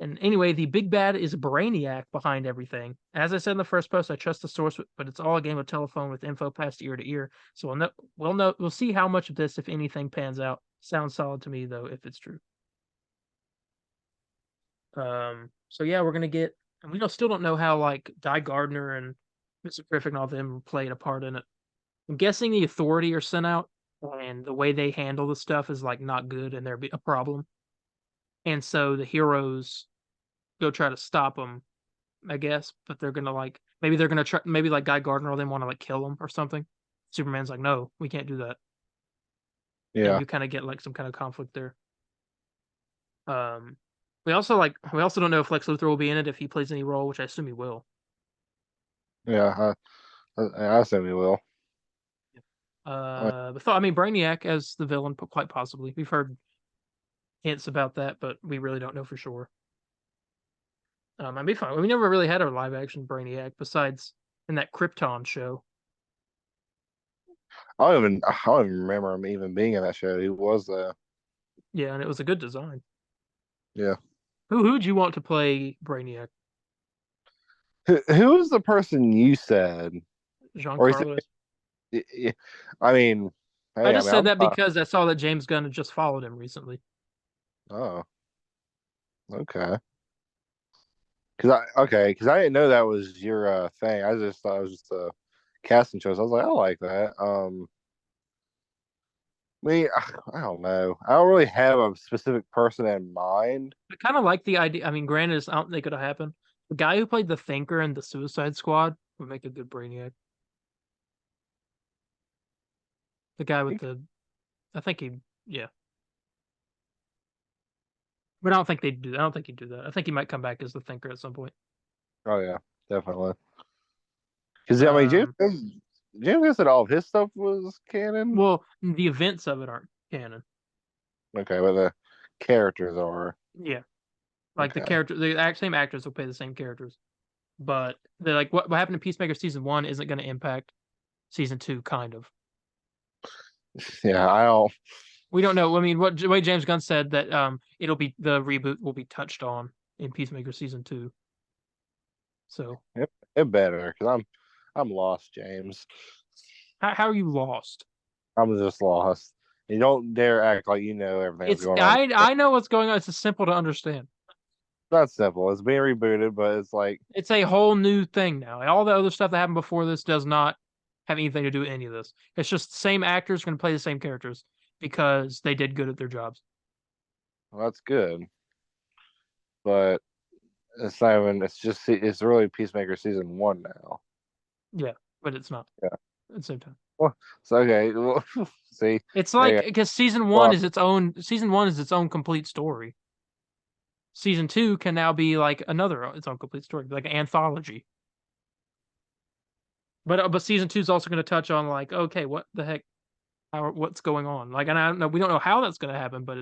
Speaker 1: And anyway, the big bad is Brainiac behind everything. As I said in the first post, I trust the source, but it's all a game of telephone with info passed ear to ear. So we'll see how much of this, if anything, pans out. Sounds solid to me though, if it's true. So yeah, we're gonna get, and we still don't know how like Di Gardner and Mr. Terrific and all of them played a part in it. I'm guessing the Authority are sent out, and the way they handle the stuff is like not good, and there'd be a problem. And so the heroes go try to stop them, I guess. But they're gonna maybe they're gonna try, maybe like Guy Gardner or them want to kill him or something. Superman's like, no, we can't do that. And
Speaker 2: Yeah.
Speaker 1: you kind of get like some kind of conflict there. Um, we also don't know if Lex Luthor will be in it if he plays any role, which I assume he will.
Speaker 2: Yeah. I assume he will.
Speaker 1: But I mean, Brainiac as the villain, quite possibly. We've heard hints about that, but we really don't know for sure. I'd be fine. We never really had a live action Brainiac besides in that Krypton show.
Speaker 2: I don't even remember him even being in that show. He was
Speaker 1: Yeah, and it was a good design.
Speaker 2: yeah.
Speaker 1: Who would you want to play Brainiac?
Speaker 2: Who was the person you said? Or is
Speaker 1: Giancarlo.
Speaker 2: I mean,
Speaker 1: I
Speaker 2: hey,
Speaker 1: just
Speaker 2: I
Speaker 1: said
Speaker 2: mean,
Speaker 1: that because I saw that James Gunn had just followed him recently.
Speaker 2: oh, okay. Because I didn't know that was your thing. I just thought it was just a casting choice. I was like, I like that. Me, I don't know. I don't really have a specific person in mind.
Speaker 1: I kind of like the idea. I mean, granted, I don't think it'll happen. The guy who played the Thinker in the Suicide Squad would make a good Brainiac. The guy with I think yeah. But I don't think they'd do that. I don't think he'd do that. I think he might come back as the Thinker at some point.
Speaker 2: Oh yeah, definitely. Because I mean, James said all of his stuff was canon.
Speaker 1: Well, the events of it aren't canon.
Speaker 2: Okay, but the characters are.
Speaker 1: Yeah, like
Speaker 2: Okay.
Speaker 1: the same actors will play the same characters, but they're like what happened in Peacemaker season 1 isn't going to impact season 2, kind of.
Speaker 2: Yeah, I don't.
Speaker 1: We don't know. I mean, what the way James Gunn said that it'll be the reboot will be touched on in Peacemaker season 2. So
Speaker 2: It better because I'm lost, James.
Speaker 1: how are you lost?
Speaker 2: I'm just lost. You don't dare act like you know everything that's going on.
Speaker 1: I know what's going on. It's simple to understand.
Speaker 2: It's not simple. It's being rebooted, but it's like
Speaker 1: It's a whole new thing now. All the other stuff that happened before this does not have anything to do with any of this. It's just the same actors going to play the same characters because they did good at their jobs.
Speaker 2: well, that's good. but it's not even. It's just it's really Peacemaker season 1 now.
Speaker 1: Yeah, but it's not.
Speaker 2: Yeah.
Speaker 1: At the same time.
Speaker 2: Well, so okay. Well, see,
Speaker 1: It's
Speaker 2: there you
Speaker 1: like
Speaker 2: go.
Speaker 1: because season
Speaker 2: Well,
Speaker 1: one is its own complete story. Season 2 can now be like its own complete story, like an anthology. But season 2 is also going to touch on like, okay, what the heck, what's going on? Like, and I don't know, we don't know how that's going to happen, but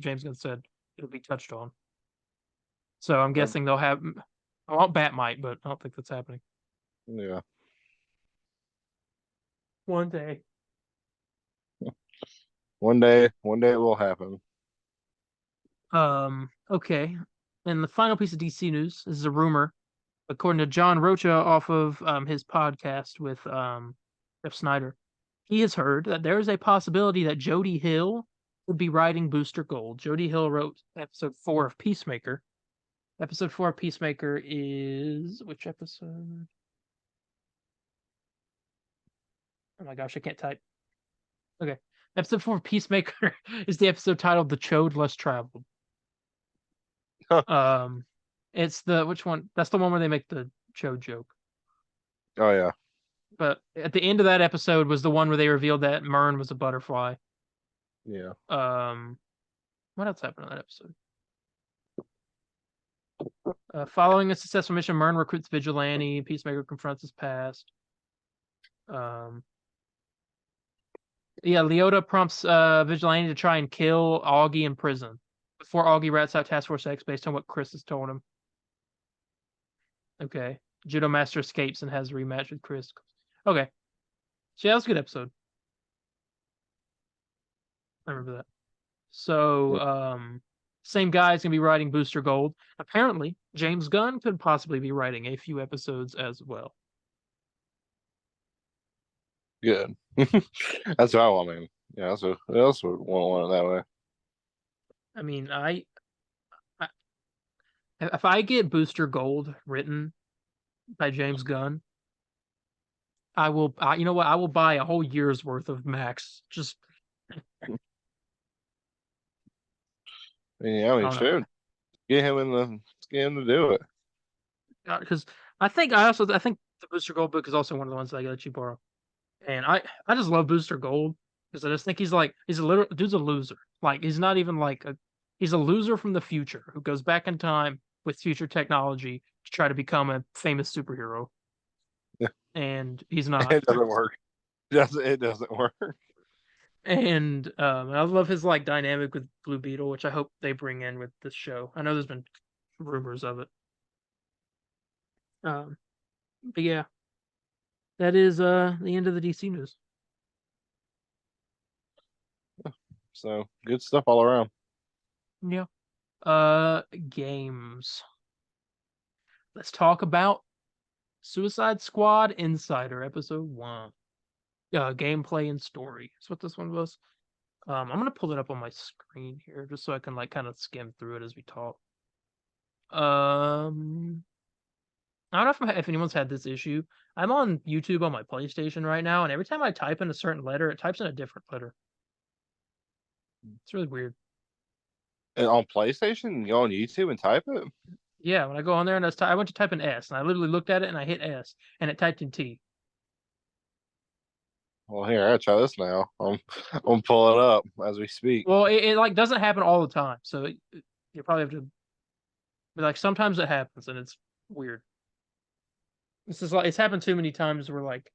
Speaker 1: James Gunn said it'll be touched on. So I'm guessing they'll have. Well, Bat might, but I don't think that's happening.
Speaker 2: yeah.
Speaker 1: One day.
Speaker 2: One day it will happen.
Speaker 1: Okay. And the final piece of DC news, this is a rumor, according to John Rocha off of his podcast with Jeff Snyder. He has heard that there is a possibility that Jody Hill would be writing Booster Gold. Jody Hill wrote episode 4 of Peacemaker. Episode 4 of Peacemaker is which episode? Oh my gosh, I can't type. Okay. Episode 4 of Peacemaker is the episode titled The Chode Less Traveled. It's the which one? That's the one where they make the Chode joke.
Speaker 2: Oh yeah.
Speaker 1: But at the end of that episode was the one where they revealed that Myrn was a butterfly.
Speaker 2: Yeah.
Speaker 1: What else happened in that episode? Following a successful mission, Myrn recruits Vigilante. Peacemaker confronts his past. Yeah, Leota prompts Vigilante to try and kill Augie in prison before Augie rats out Task Force X based on what Chris has told him. Okay. Judo Master escapes and has a rematch with Chris. Okay. So yeah, that was a good episode. I remember that. So, same guy's gonna be writing Booster Gold. Apparently, James Gunn could possibly be writing a few episodes as well.
Speaker 2: Good. That's what I want, man. Yeah, that's what who else would want it that way.
Speaker 1: I mean, if I get Booster Gold written by James Gunn, I will. You know what? I will buy a whole year's worth of Max. Just
Speaker 2: Yeah, I mean, sure. Get him to do it.
Speaker 1: Because I think the Booster Gold book is also one of the ones that I let you borrow, and I just love Booster Gold because I just think he's a dude's a loser. Like he's not even like he's a loser from the future who goes back in time with future technology to try to become a famous superhero.
Speaker 2: Yeah.
Speaker 1: And he's not.
Speaker 2: It doesn't work. It doesn't work.
Speaker 1: And I love his like dynamic with Blue Beetle, which I hope they bring in with this show. I know there's been rumors of it. But yeah, that is the end of the DC news.
Speaker 2: So good stuff all around.
Speaker 1: Yeah. Games. Let's talk about Suicide Squad Insider episode 1. Gameplay and story. That's what this one was. I'm gonna pull it up on my screen here just so I can like kind of skim through it as we talk. I don't know if anyone's had this issue. I'm on YouTube on my PlayStation right now, and every time I type in a certain letter, it types in a different letter. It's really weird.
Speaker 2: And on PlayStation, you go on YouTube and type it.
Speaker 1: Yeah, when I go on there and I went to type in S, and I literally looked at it and I hit S, and it typed in T.
Speaker 2: Well, here, I gotta try this now. I'm gonna pull it up as we speak.
Speaker 1: Well, it like doesn't happen all the time, so you probably have to. But like sometimes it happens, and it's weird. This is like it's happened too many times. Where like,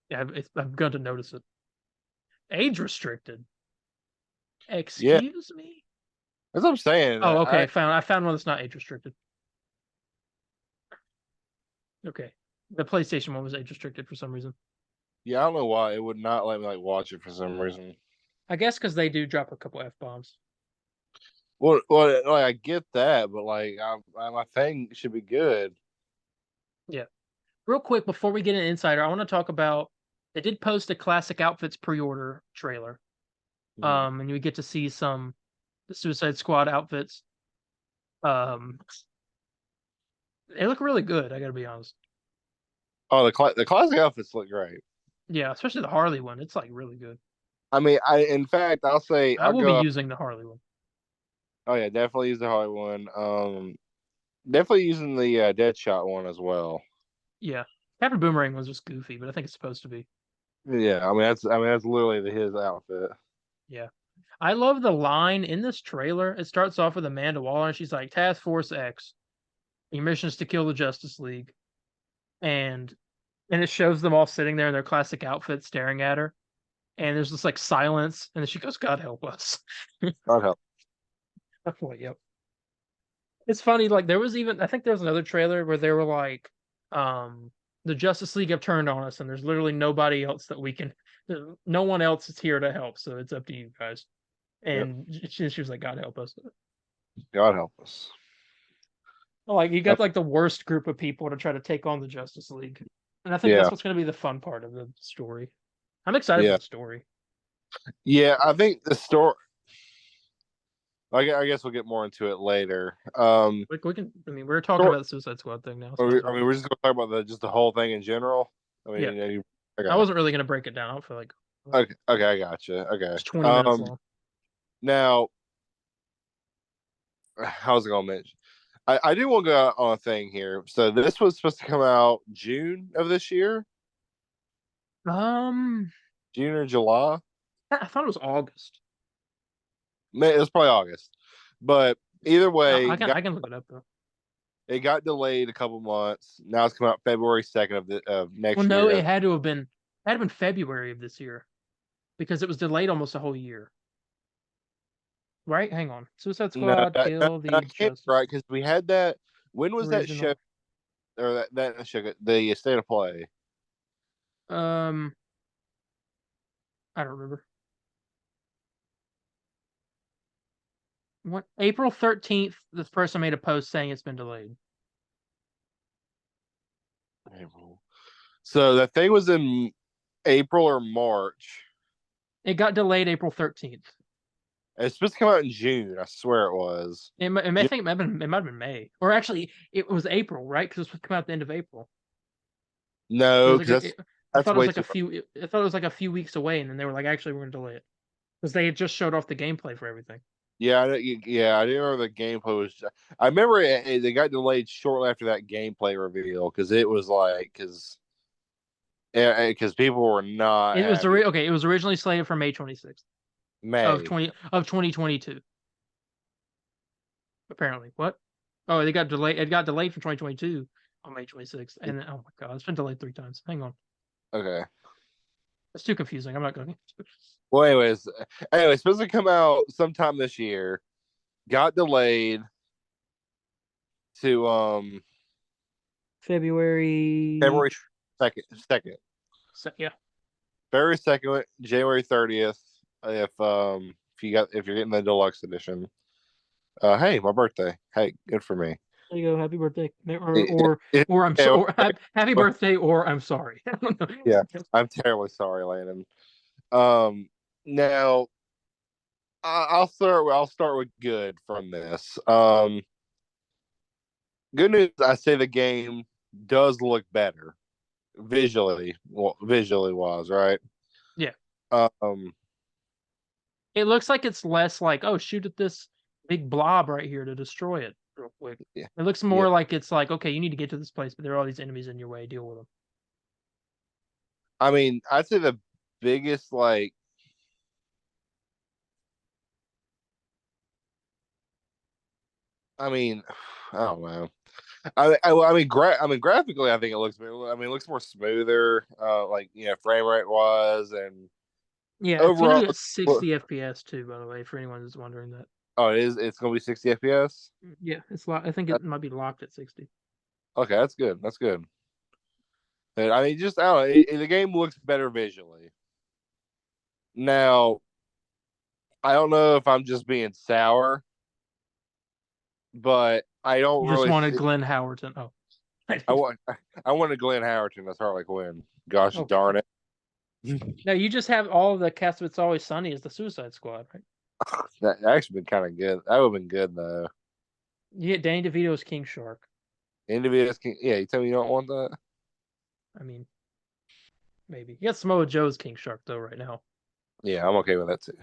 Speaker 1: yeah, I've begun to notice it. Age restricted. Excuse me.
Speaker 2: That's what I'm saying.
Speaker 1: Oh, okay. I found one that's not age restricted. Okay, the PlayStation one was age restricted for some reason.
Speaker 2: Yeah, I don't know why it would not let me like watch it for some reason.
Speaker 1: I guess because they do drop a couple F-bombs.
Speaker 2: Well, like I get that, but like my thing should be good.
Speaker 1: Yeah. Real quick before we get an insider, I want to talk about they did post a Classic Outfits pre-order trailer. And you get to see the Suicide Squad outfits. They look really good, I gotta be honest.
Speaker 2: Oh, the classic outfits look great.
Speaker 1: Yeah, especially the Harley one. It's like really good.
Speaker 2: I mean, in fact, I'll say
Speaker 1: I will be using the Harley one.
Speaker 2: Oh yeah, definitely use the Holly one. Definitely using the Deadshot one as well.
Speaker 1: Yeah. Captain Boomerang was just goofy, but I think it's supposed to be.
Speaker 2: Yeah, I mean that's literally his outfit.
Speaker 1: Yeah. I love the line in this trailer. It starts off with Amanda Waller, and she's like, Task Force X, your mission is to kill the Justice League. And it shows them all sitting there in their classic outfits staring at her. And there's this like silence, and then she goes, God help us.
Speaker 2: God help.
Speaker 1: I'm like, yep. It's funny, like there was even I think there was another trailer where they were like, the Justice League have turned on us, and there's literally nobody else that we can no one else is here to help, so it's up to you guys.
Speaker 2: Yep.
Speaker 1: And she was like, God help us.
Speaker 2: God help us.
Speaker 1: Like you got like the worst group of people to try to take on the Justice League. And I think
Speaker 2: Yeah.
Speaker 1: that's what's gonna be the fun part of the story. I'm excited
Speaker 2: Yeah.
Speaker 1: for the story.
Speaker 2: Yeah, I think the story. I guess we'll get more into it later.
Speaker 1: Like we can. I mean, we're talking about the Suicide Squad thing now. So
Speaker 2: we're just gonna talk about just the whole thing in general. I mean,
Speaker 1: yeah.
Speaker 2: Okay.
Speaker 1: I wasn't really gonna break it down. I don't feel like.
Speaker 2: Okay, I gotcha. Okay,
Speaker 1: it's 20 minutes long.
Speaker 2: Now, how's it gonna mention? I do want to go on a thing here. So this was supposed to come out June of this year.
Speaker 1: Um,
Speaker 2: June or July?
Speaker 1: I thought it was August.
Speaker 2: It was probably August, but either way,
Speaker 1: I can look it up though.
Speaker 2: It got delayed a couple months. Now it's coming out February 2nd of next year.
Speaker 1: Well, no, it had to have been February of this year because it was delayed almost a whole year. Right? Hang on. Suicide Squad, Kill the Justice.
Speaker 2: Right, because we had that. When was
Speaker 1: Original.
Speaker 2: that show? Or that show? The State of Play.
Speaker 1: I don't remember. What April 13th, this person made a post saying it's been delayed.
Speaker 2: April. So that thing was in April or March.
Speaker 1: It got delayed April 13th.
Speaker 2: It's supposed to come out in June. I swear it was.
Speaker 1: I think it might have been May, or actually, it was April, right? Because it was supposed to come out at the end of April.
Speaker 2: No,
Speaker 1: because I thought it was like a few. I thought it was like a few weeks away, and then they were like, "Actually, we're going to delay it," because they had just showed off the gameplay for everything.
Speaker 2: Yeah, I didn't remember the gameplay was. I remember they got delayed shortly after that gameplay reveal because it was like because people were not.
Speaker 1: It was okay. It was originally slated for May 26th of 2022. Apparently, what? Oh, they got delayed. It got delayed from 2022 on May 26th, and then, oh my god, it's been delayed 3 times. Hang on.
Speaker 2: Okay.
Speaker 1: It's too confusing. I'm not going to.
Speaker 2: Well, anyways, supposed to come out sometime this year. Got delayed to
Speaker 1: February
Speaker 2: 2nd.
Speaker 1: Yeah.
Speaker 2: February 2nd, January 30th. If you're getting the deluxe edition. Hey, my birthday. Hey, good for me.
Speaker 1: There you go. Happy birthday, or I'm sorry. Happy birthday, or I'm sorry.
Speaker 2: Yeah, I'm terribly sorry, Landon. Now I'll start with good from this. Good news. I say the game does look better visually wise, right?
Speaker 1: Yeah.
Speaker 2: It
Speaker 1: looks like it's less like, oh, shoot at this big blob right here to destroy it real quick.
Speaker 2: Yeah.
Speaker 1: It looks more like it's like, okay, you need to get to this place, but there are all these enemies in your way. Deal with them.
Speaker 2: I mean, I'd say the biggest I mean, I don't know. I mean, graphically, I think it looks. I mean, it looks more smoother, frame rate wise, and
Speaker 1: yeah,
Speaker 2: overall,
Speaker 1: it's 60 FPS too. By the way, for anyone who's wondering that.
Speaker 2: Oh, it is. It's gonna be 60 FPS.
Speaker 1: Yeah, it's I think it might be locked at 60.
Speaker 2: Okay, that's good. That's good. And I mean, just I don't know. The game looks better visually. Now, I don't know if I'm just being sour, but I don't
Speaker 1: You
Speaker 2: really
Speaker 1: just wanted Glenn Howerton. Oh,
Speaker 2: I wanted Glenn Howerton as Harley Quinn. Gosh darn it!
Speaker 1: No, you just have all of the cast of It's Always Sunny as the Suicide Squad, right?
Speaker 2: That actually been kind of good. That would have been good though.
Speaker 1: You get Danny DeVito's King Shark.
Speaker 2: Yeah, you tell me you don't want that.
Speaker 1: I mean, maybe. You got Samoa Joe's King Shark though right now.
Speaker 2: Yeah, I'm okay with that too.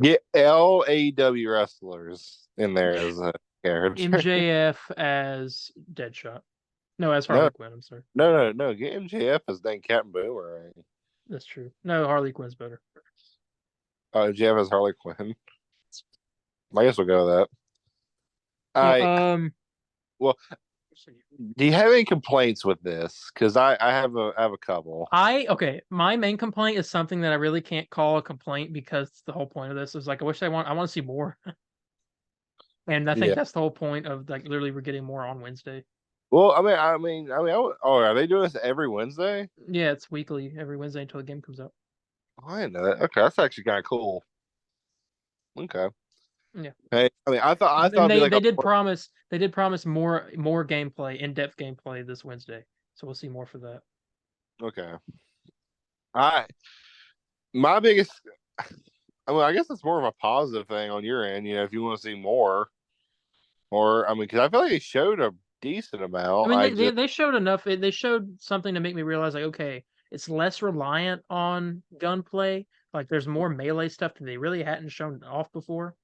Speaker 2: Get LAW wrestlers in there as a character.
Speaker 1: MJF as Deadshot. No, as
Speaker 2: No,
Speaker 1: Harley Quinn. I'm sorry.
Speaker 2: no. Get MJF as dang Captain Boomerang.
Speaker 1: That's true. No, Harley Quinn's better.
Speaker 2: Oh, MJF as Harley Quinn. I guess we'll go with that.
Speaker 1: Yeah.
Speaker 2: Well, do you have any complaints with this? Because I have a couple.
Speaker 1: Okay. My main complaint is something that I really can't call a complaint because the whole point of this is like I want to see more, and I think
Speaker 2: Yeah.
Speaker 1: that's the whole point of like literally we're getting more on Wednesday.
Speaker 2: Well, oh, are they doing this every Wednesday?
Speaker 1: Yeah, it's weekly every Wednesday until the game comes out.
Speaker 2: Oh, I didn't know that. Okay, that's actually kind of cool. Okay.
Speaker 1: Yeah.
Speaker 2: Hey, I thought
Speaker 1: And
Speaker 2: it'd be like
Speaker 1: they did promise more gameplay, in-depth gameplay this Wednesday, so we'll see more for that.
Speaker 2: okay. I my biggest. I guess it's more of a positive thing on your end. If you want to see more, or because I feel like they showed a decent amount.
Speaker 1: I mean, they showed enough. They showed something to make me realize, like, okay, it's less reliant on gunplay. Like, there's more melee stuff that they really hadn't shown off before.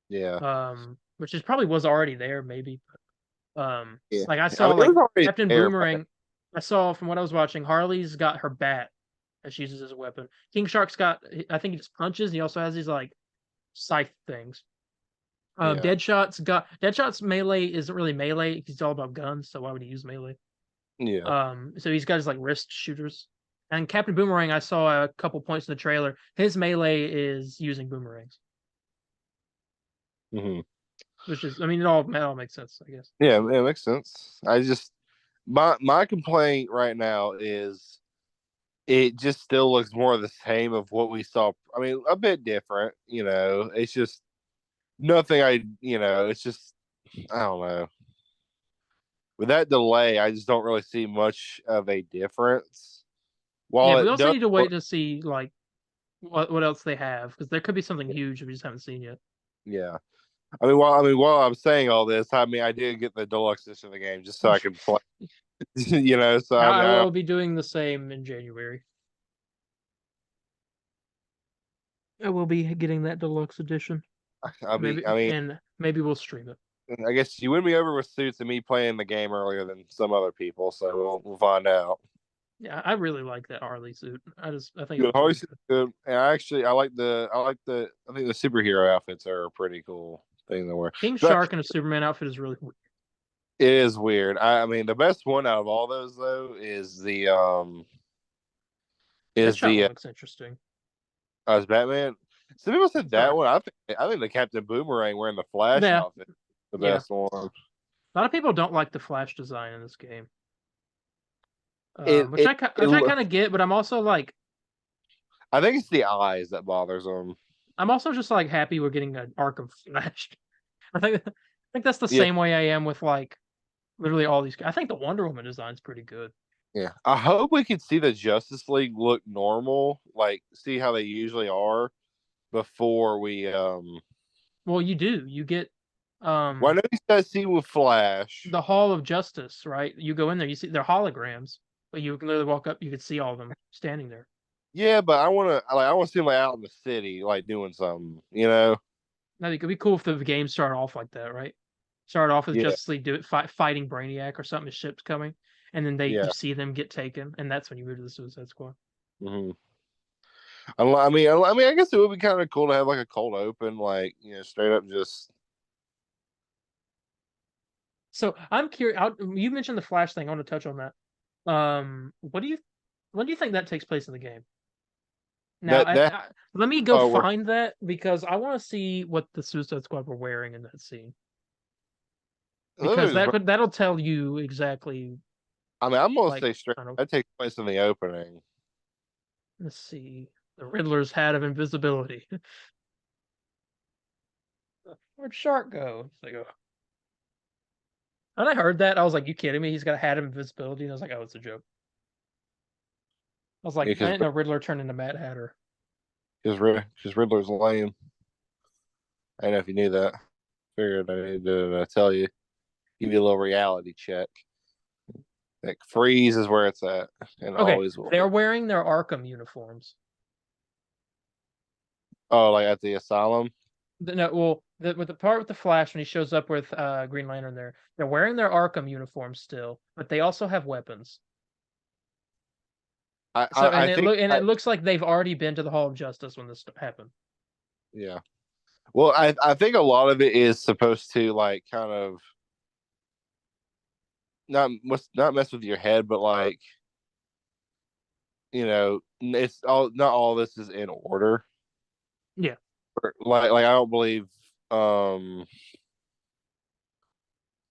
Speaker 2: Yeah.
Speaker 1: Which is probably was already there, maybe.
Speaker 2: Yeah.
Speaker 1: Like I saw,
Speaker 2: it was already
Speaker 1: Captain
Speaker 2: there,
Speaker 1: Boomerang. I saw from what I was watching, Harley's got her bat that she uses as a weapon. King Shark's got, I think he just punches. And he also has these like scythe things.
Speaker 2: Yeah.
Speaker 1: Deadshot's melee isn't really melee. He's all about guns, so why would he use melee?
Speaker 2: Yeah.
Speaker 1: So he's got his like wrist shooters. And Captain Boomerang, I saw a couple points in the trailer. His melee is using boomerangs,
Speaker 2: hmm
Speaker 1: which is, I mean, it all makes sense, I guess.
Speaker 2: Yeah, it makes sense. I just my complaint right now is it just still looks more of the same of what we saw. I mean, a bit different. It's just nothing. It's just I don't know. With that delay, I just don't really see much of a difference. While
Speaker 1: Yeah, but we
Speaker 2: it
Speaker 1: also
Speaker 2: does
Speaker 1: need to wait to see like what else they have, because there could be something huge we just haven't seen yet.
Speaker 2: yeah. While I'm saying all this, I did get the deluxe edition of the game just so I could play. So
Speaker 1: I will be doing the same in January. I will be getting that deluxe edition. Maybe we'll stream it.
Speaker 2: I guess you win me over with Suits and me playing the game earlier than some other people, so we'll find out.
Speaker 1: Yeah, I really like that Harley suit. I think
Speaker 2: Good. Harley's good. And I think the superhero outfits are a pretty cool thing to wear.
Speaker 1: King Shark in a Superman outfit is really weird.
Speaker 2: It is weird. The best one out of all those though is the
Speaker 1: looks interesting.
Speaker 2: Is Batman. Some people said that one. I think the Captain Boomerang wearing the Flash outfit is the best one.
Speaker 1: A lot of people don't like the Flash design in this game. Which I kind of get, but I'm also like,
Speaker 2: I think it's the eyes that bothers them.
Speaker 1: I'm also just like happy we're getting an Arkham Flash. I think that's the same way I am with like literally all these. I think the Wonder Woman design's pretty good.
Speaker 2: Yeah, I hope we could see the Justice League look normal, like see how they usually are before we.
Speaker 1: Well, you do. You get.
Speaker 2: Well, I know you said see with Flash.
Speaker 1: The Hall of Justice, right? You go in there, you see they're holograms, but you can literally walk up, you can see all of them standing there.
Speaker 2: Yeah, but I want to see them out in the city, like doing something.
Speaker 1: Now, it could be cool if the game started off like that, right? Start off with Justice League fighting Brainiac or something. His ship's coming, and then you see them get taken, and that's when you move to the Suicide Squad.
Speaker 2: Mm-hmm. I guess it would be kind of cool to have like a cold open, like straight up just.
Speaker 1: So I'm curious. You mentioned the Flash thing. I want to touch on that. When do you think that takes place in the game? Now, let me go find that because I want to see what the Suicide Squad were wearing in that scene. Because that'll tell you exactly.
Speaker 2: I'm gonna say straight. That takes place in the opening.
Speaker 1: Let's see. The Riddler's hat of invisibility. Where'd Shark go? And I heard that, I was like, "You kidding me? He's got a hat of invisibility." And I was like, "Oh, it's a joke." I was like, "I didn't know Riddler turned into Mad Hatter."
Speaker 2: Because Riddler's lame. I don't know if you knew that. Figured I needed to tell you, give you a little reality check. Like Freeze is where it's at, and always will.
Speaker 1: They're wearing their Arkham uniforms.
Speaker 2: Oh, like at the asylum.
Speaker 1: No, well, with the part with the Flash when he shows up with Green Lantern, they're wearing their Arkham uniforms still, but they also have weapons. So
Speaker 2: I think
Speaker 1: it looks like they've already been to the Hall of Justice when this happened.
Speaker 2: yeah. Well, I think a lot of it is supposed to like kind of not mess with your head, but like it's all not all this is in order.
Speaker 1: Yeah.
Speaker 2: Like I don't believe um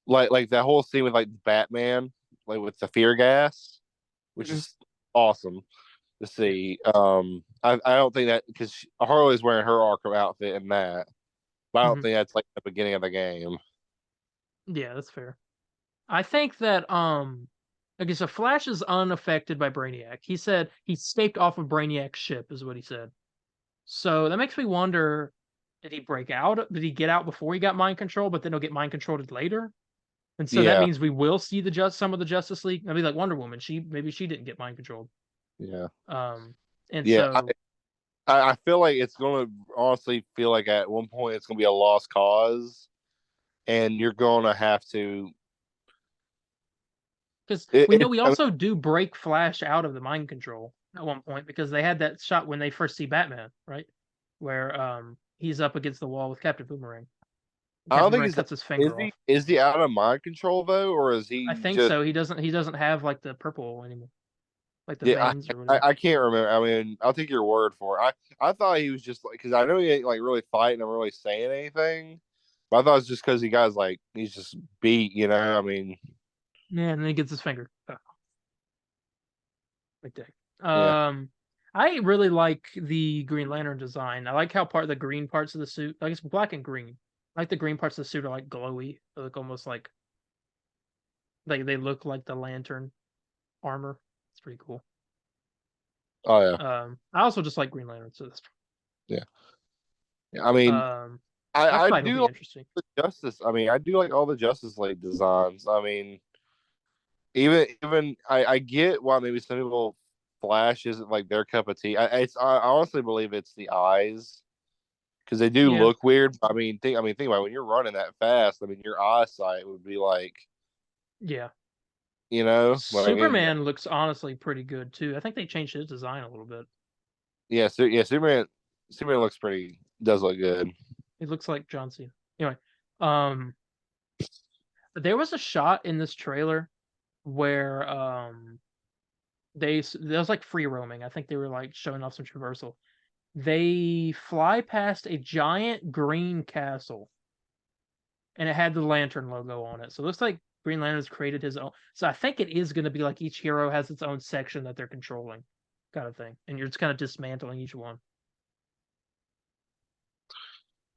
Speaker 2: like that whole scene with like Batman, like with the fear gas, which
Speaker 1: Mhm.
Speaker 2: is awesome to see. I don't think that because Harley's wearing her Arkham outfit in that, but I don't
Speaker 1: Mhm.
Speaker 2: think that's like the beginning of the game.
Speaker 1: Yeah, that's fair. I think that okay, so Flash is unaffected by Brainiac. He said he escaped off of Brainiac's ship, is what he said. So that makes me wonder: did he break out? Did he get out before he got mind control, but then he'll get mind controlled later? And so that
Speaker 2: Yeah,
Speaker 1: means we will see some of the Justice League. Maybe like Wonder Woman. Maybe she didn't get mind controlled.
Speaker 2: yeah,
Speaker 1: Um, and
Speaker 2: yeah.
Speaker 1: so
Speaker 2: I feel like it's gonna honestly feel like at one point it's gonna be a lost cause, and you're gonna have to.
Speaker 1: because we know
Speaker 2: It,
Speaker 1: we
Speaker 2: I mean,
Speaker 1: also do break Flash out of the mind control at one point because they had that shot when they first see Batman, right? Where he's up against the wall with Captain Boomerang.
Speaker 2: I don't
Speaker 1: Captain
Speaker 2: think
Speaker 1: Boomerang cuts his
Speaker 2: is
Speaker 1: finger off.
Speaker 2: he out of mind control though, or is
Speaker 1: I
Speaker 2: he
Speaker 1: think
Speaker 2: just
Speaker 1: so. He doesn't have like the purple anymore, like the
Speaker 2: yeah?
Speaker 1: veins or whatever.
Speaker 2: I can't remember. I mean, I'll take your word for it. I thought he was just like because I know he ain't like really fighting or really saying anything, but I thought it's just because he guys like he's just beat. I mean,
Speaker 1: Yeah, and then he gets his finger. Like that.
Speaker 2: yeah.
Speaker 1: I really like the Green Lantern design. I like how the green parts of the suit, like it's black and green. I like the green parts of the suit are like glowy. They look almost like they look like the Lantern armor. It's pretty cool.
Speaker 2: Oh yeah,
Speaker 1: I also just like Green Lantern, so
Speaker 2: yeah. I mean,
Speaker 1: that
Speaker 2: I
Speaker 1: fight will
Speaker 2: do
Speaker 1: be
Speaker 2: like
Speaker 1: interesting.
Speaker 2: the Justice. I mean, I do like all the Justice League designs. I mean, even I get why maybe some people Flash isn't like their cup of tea. I honestly believe it's the eyes because they do
Speaker 1: Yeah.
Speaker 2: look weird. Think about it, when you're running that fast. I mean, your eyesight would be like
Speaker 1: Yeah.
Speaker 2: like
Speaker 1: Superman looks honestly pretty good too. I think they changed his design a little bit.
Speaker 2: yeah, Superman looks pretty does look good.
Speaker 1: He looks like John Cena. Anyway, um, there was a shot in this trailer where there was like free roaming. I think they were like showing off some traversal. They fly past a giant green castle, and it had the Lantern logo on it. So it looks like Green Lantern's created his own. So I think it is going to be like each hero has its own section that they're controlling, kind of thing, and you're just kind of dismantling each one.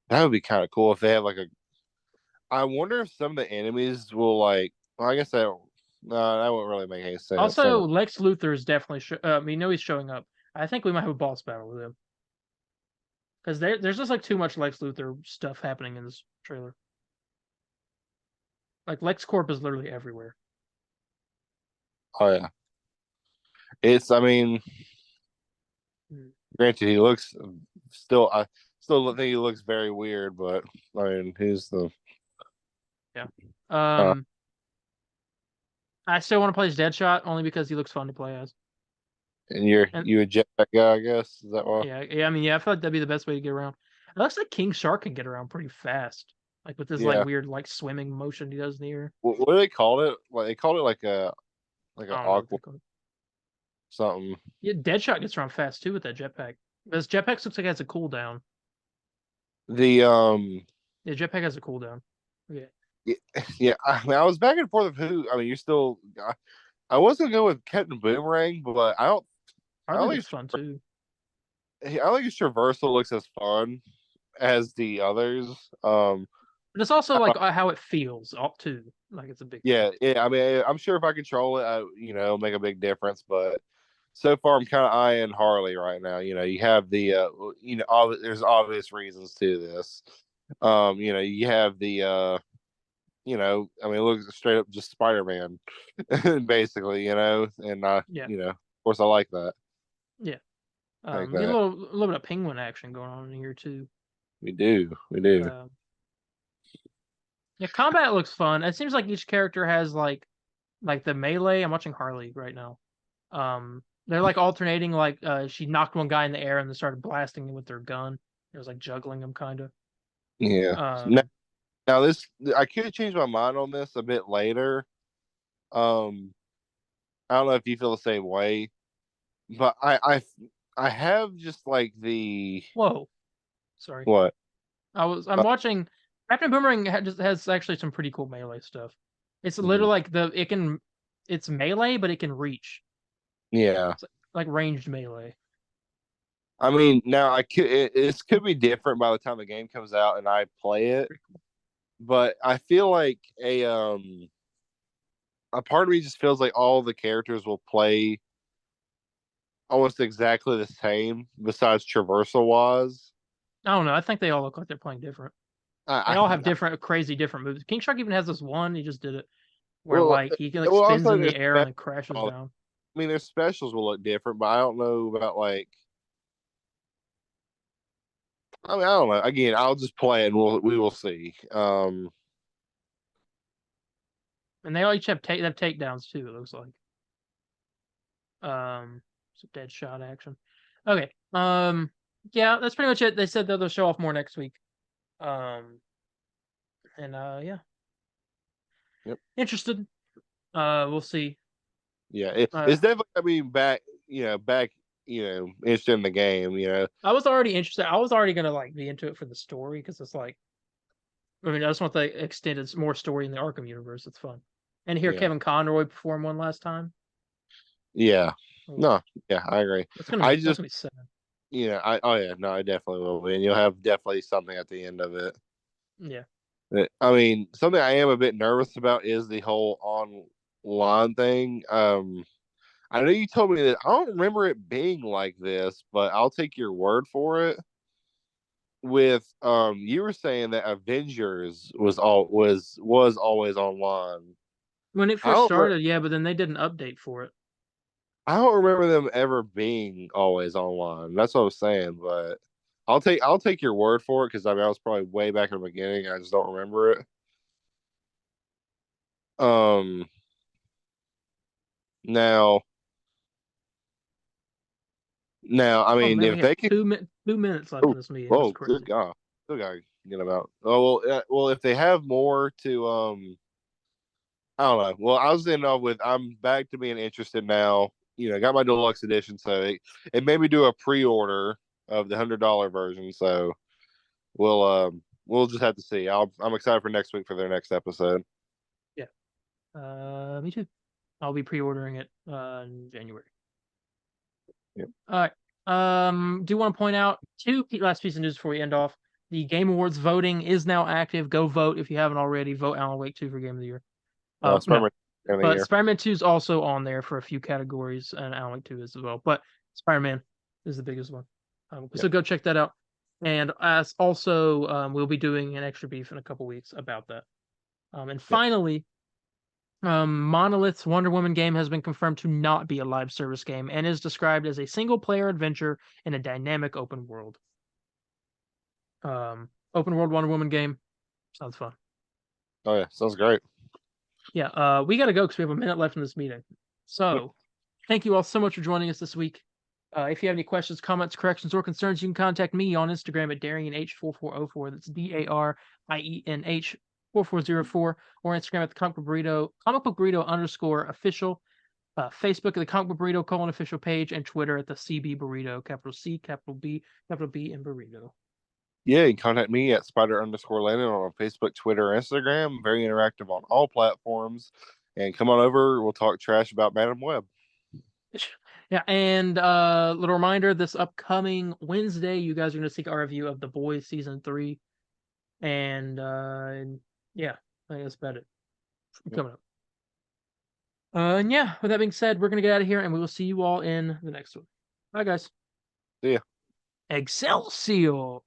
Speaker 2: That would be kind of cool if they have like a. I wonder if some of the enemies will like. Well, I guess that. No, that wouldn't really make any sense.
Speaker 1: Also, Lex Luthor is definitely. We know he's showing up. I think we might have a boss battle with him because there's just like too much Lex Luthor stuff happening in this trailer. Like LexCorp is literally everywhere.
Speaker 2: Oh yeah, it's. I mean,
Speaker 1: Mm.
Speaker 2: granted, he looks still. I still think he looks very weird, but I mean, he's the.
Speaker 1: Yeah.
Speaker 2: Uh,
Speaker 1: I still want to play as Deadshot only because he looks fun to play as.
Speaker 2: and
Speaker 1: And
Speaker 2: you a jetpack guy, I guess. Is that why?
Speaker 1: yeah. I mean, yeah. I feel like that'd be the best way to get around. It looks like King Shark can get around pretty fast, like with this like
Speaker 2: Yeah.
Speaker 1: weird like swimming motion he does in the air.
Speaker 2: What do they call it? Like they called it like an
Speaker 1: I don't know what they
Speaker 2: aqua
Speaker 1: call it.
Speaker 2: something.
Speaker 1: Yeah, Deadshot gets around fast too with that jetpack. This jetpack looks like it has a cooldown.
Speaker 2: The
Speaker 1: Yeah, jetpack has a cooldown. Yeah.
Speaker 2: yeah. I mean, I was back and forth of who. I mean, you're still. I was gonna go with Captain Boomerang, but I
Speaker 1: Harley
Speaker 2: don't think
Speaker 1: looks fun too.
Speaker 2: I don't think his traversal looks as fun as the others.
Speaker 1: But it's also like how it feels too. Like it's a big
Speaker 2: Yeah, yeah. I mean, I'm sure if I control it, it'll make a big difference. But so far, I'm kind of eyeing Harley right now. You have the, there's obvious reasons to this. You have the, I mean, it looks straight up just Spider-Man, basically. And
Speaker 1: Yeah.
Speaker 2: of course, I like that.
Speaker 1: Yeah.
Speaker 2: Like
Speaker 1: We get
Speaker 2: that.
Speaker 1: a little bit of penguin action going on in here too.
Speaker 2: We do.
Speaker 1: Yeah, combat looks fun. It seems like each character has like the melee. I'm watching Harley right now. They're like alternating. Like she knocked one guy in the air and then started blasting him with their gun. It was like juggling him, kind of.
Speaker 2: Yeah. Now this, I could change my mind on this a bit later. I don't know if you feel the same way, but I have just like the
Speaker 1: Whoa, sorry.
Speaker 2: what?
Speaker 1: I'm watching. Captain Boomerang has actually some pretty cool melee stuff. It's literally like it's melee, but it can reach.
Speaker 2: Yeah.
Speaker 1: It's like ranged melee.
Speaker 2: I mean, now it could be different by the time the game comes out and I play it, but I feel like a part of me just feels like all the characters will play almost exactly the same, besides traversal wise.
Speaker 1: I don't know. I think they all look like they're playing different. They all have crazy different moves. King Shark even has this one. He just did it where like he like spins in the air and then crashes down.
Speaker 2: I mean, their specials will look different, but I don't know about like. I mean, I don't know. Again, I'll just play it and we will see.
Speaker 1: And they all each have takedowns too. It looks like. Some dead shot action. Okay. Yeah, that's pretty much it. They said they'll show off more next week. Yeah.
Speaker 2: Yep.
Speaker 1: Interested. We'll see.
Speaker 2: Yeah, it's definitely back. Interested in the game.
Speaker 1: I was already interested. I was already gonna like be into it for the story because it's like, I mean, I just want the extended more story in the Arkham universe. It's fun, and hear Kevin Conroy perform one last time.
Speaker 2: Yeah. No. Yeah, I agree.
Speaker 1: That's gonna be sad.
Speaker 2: I definitely will be, and you'll have definitely something at the end of it.
Speaker 1: Yeah.
Speaker 2: I mean, something I am a bit nervous about is the whole online thing. I know you told me that I don't remember it being like this, but I'll take your word for it. With you were saying that Avengers was always online.
Speaker 1: When it first started, yeah, but then they did an update for it.
Speaker 2: I don't remember them ever being always online. That's what I was saying, but I'll take your word for it because I mean I was probably way back in the beginning. I just don't remember it. Now, I mean, if they can
Speaker 1: 2 minutes left in this meeting.
Speaker 2: Oh, good God, still gotta get them out. Oh well, if they have more to I don't know. Well, I was ending off with I'm back to being interested now. Got my deluxe edition, so it made me do a pre-order of the $100 version. So we'll just have to see. I'm excited for next week for their next episode.
Speaker 1: Yeah. Me too. I'll be pre-ordering it in January.
Speaker 2: Yep.
Speaker 1: All right. Do want to point out two last pieces of news before we end off. The Game Awards voting is now active. Go vote if you haven't already. Vote Alan Wake 2 for Game of the Year. But Spider-Man 2 is also on there for a few categories, and Alan Wake 2 is as well. But Spider-Man is the biggest one. So go check that out. And as also, we'll be doing an extra beef in a couple weeks about that. And finally, Monolith's Wonder Woman game has been confirmed to not be a live service game and is described as a single-player adventure in a dynamic open world. Open world Wonder Woman game. Sounds fun.
Speaker 2: Oh yeah, sounds great.
Speaker 1: Yeah, we got to go because we have a minute left in this meeting. So, thank you all so much for joining us this week. If you have any questions, comments, corrections, or concerns, you can contact me on Instagram at DarienH4404. That's DARIENH 4404, or Instagram at the Comic Book Burrito, _official, Facebook at the Comic Book Burrito _official page, and Twitter at the CB Burrito, capital C, capital B, and Burrito.
Speaker 2: Yeah, you can contact me at Spider_Landon on Facebook, Twitter, Instagram. Very interactive on all platforms. And come on over, we'll talk trash about Madam Web.
Speaker 1: Yeah, and little reminder, this upcoming Wednesday, you guys are going to see our review of The Boys Season 3. And yeah, I think that's about it. Coming up. And yeah, with that being said, we're going to get out of here, and we will see you all in the next one. Bye, guys.
Speaker 2: See ya.
Speaker 1: Excelsior!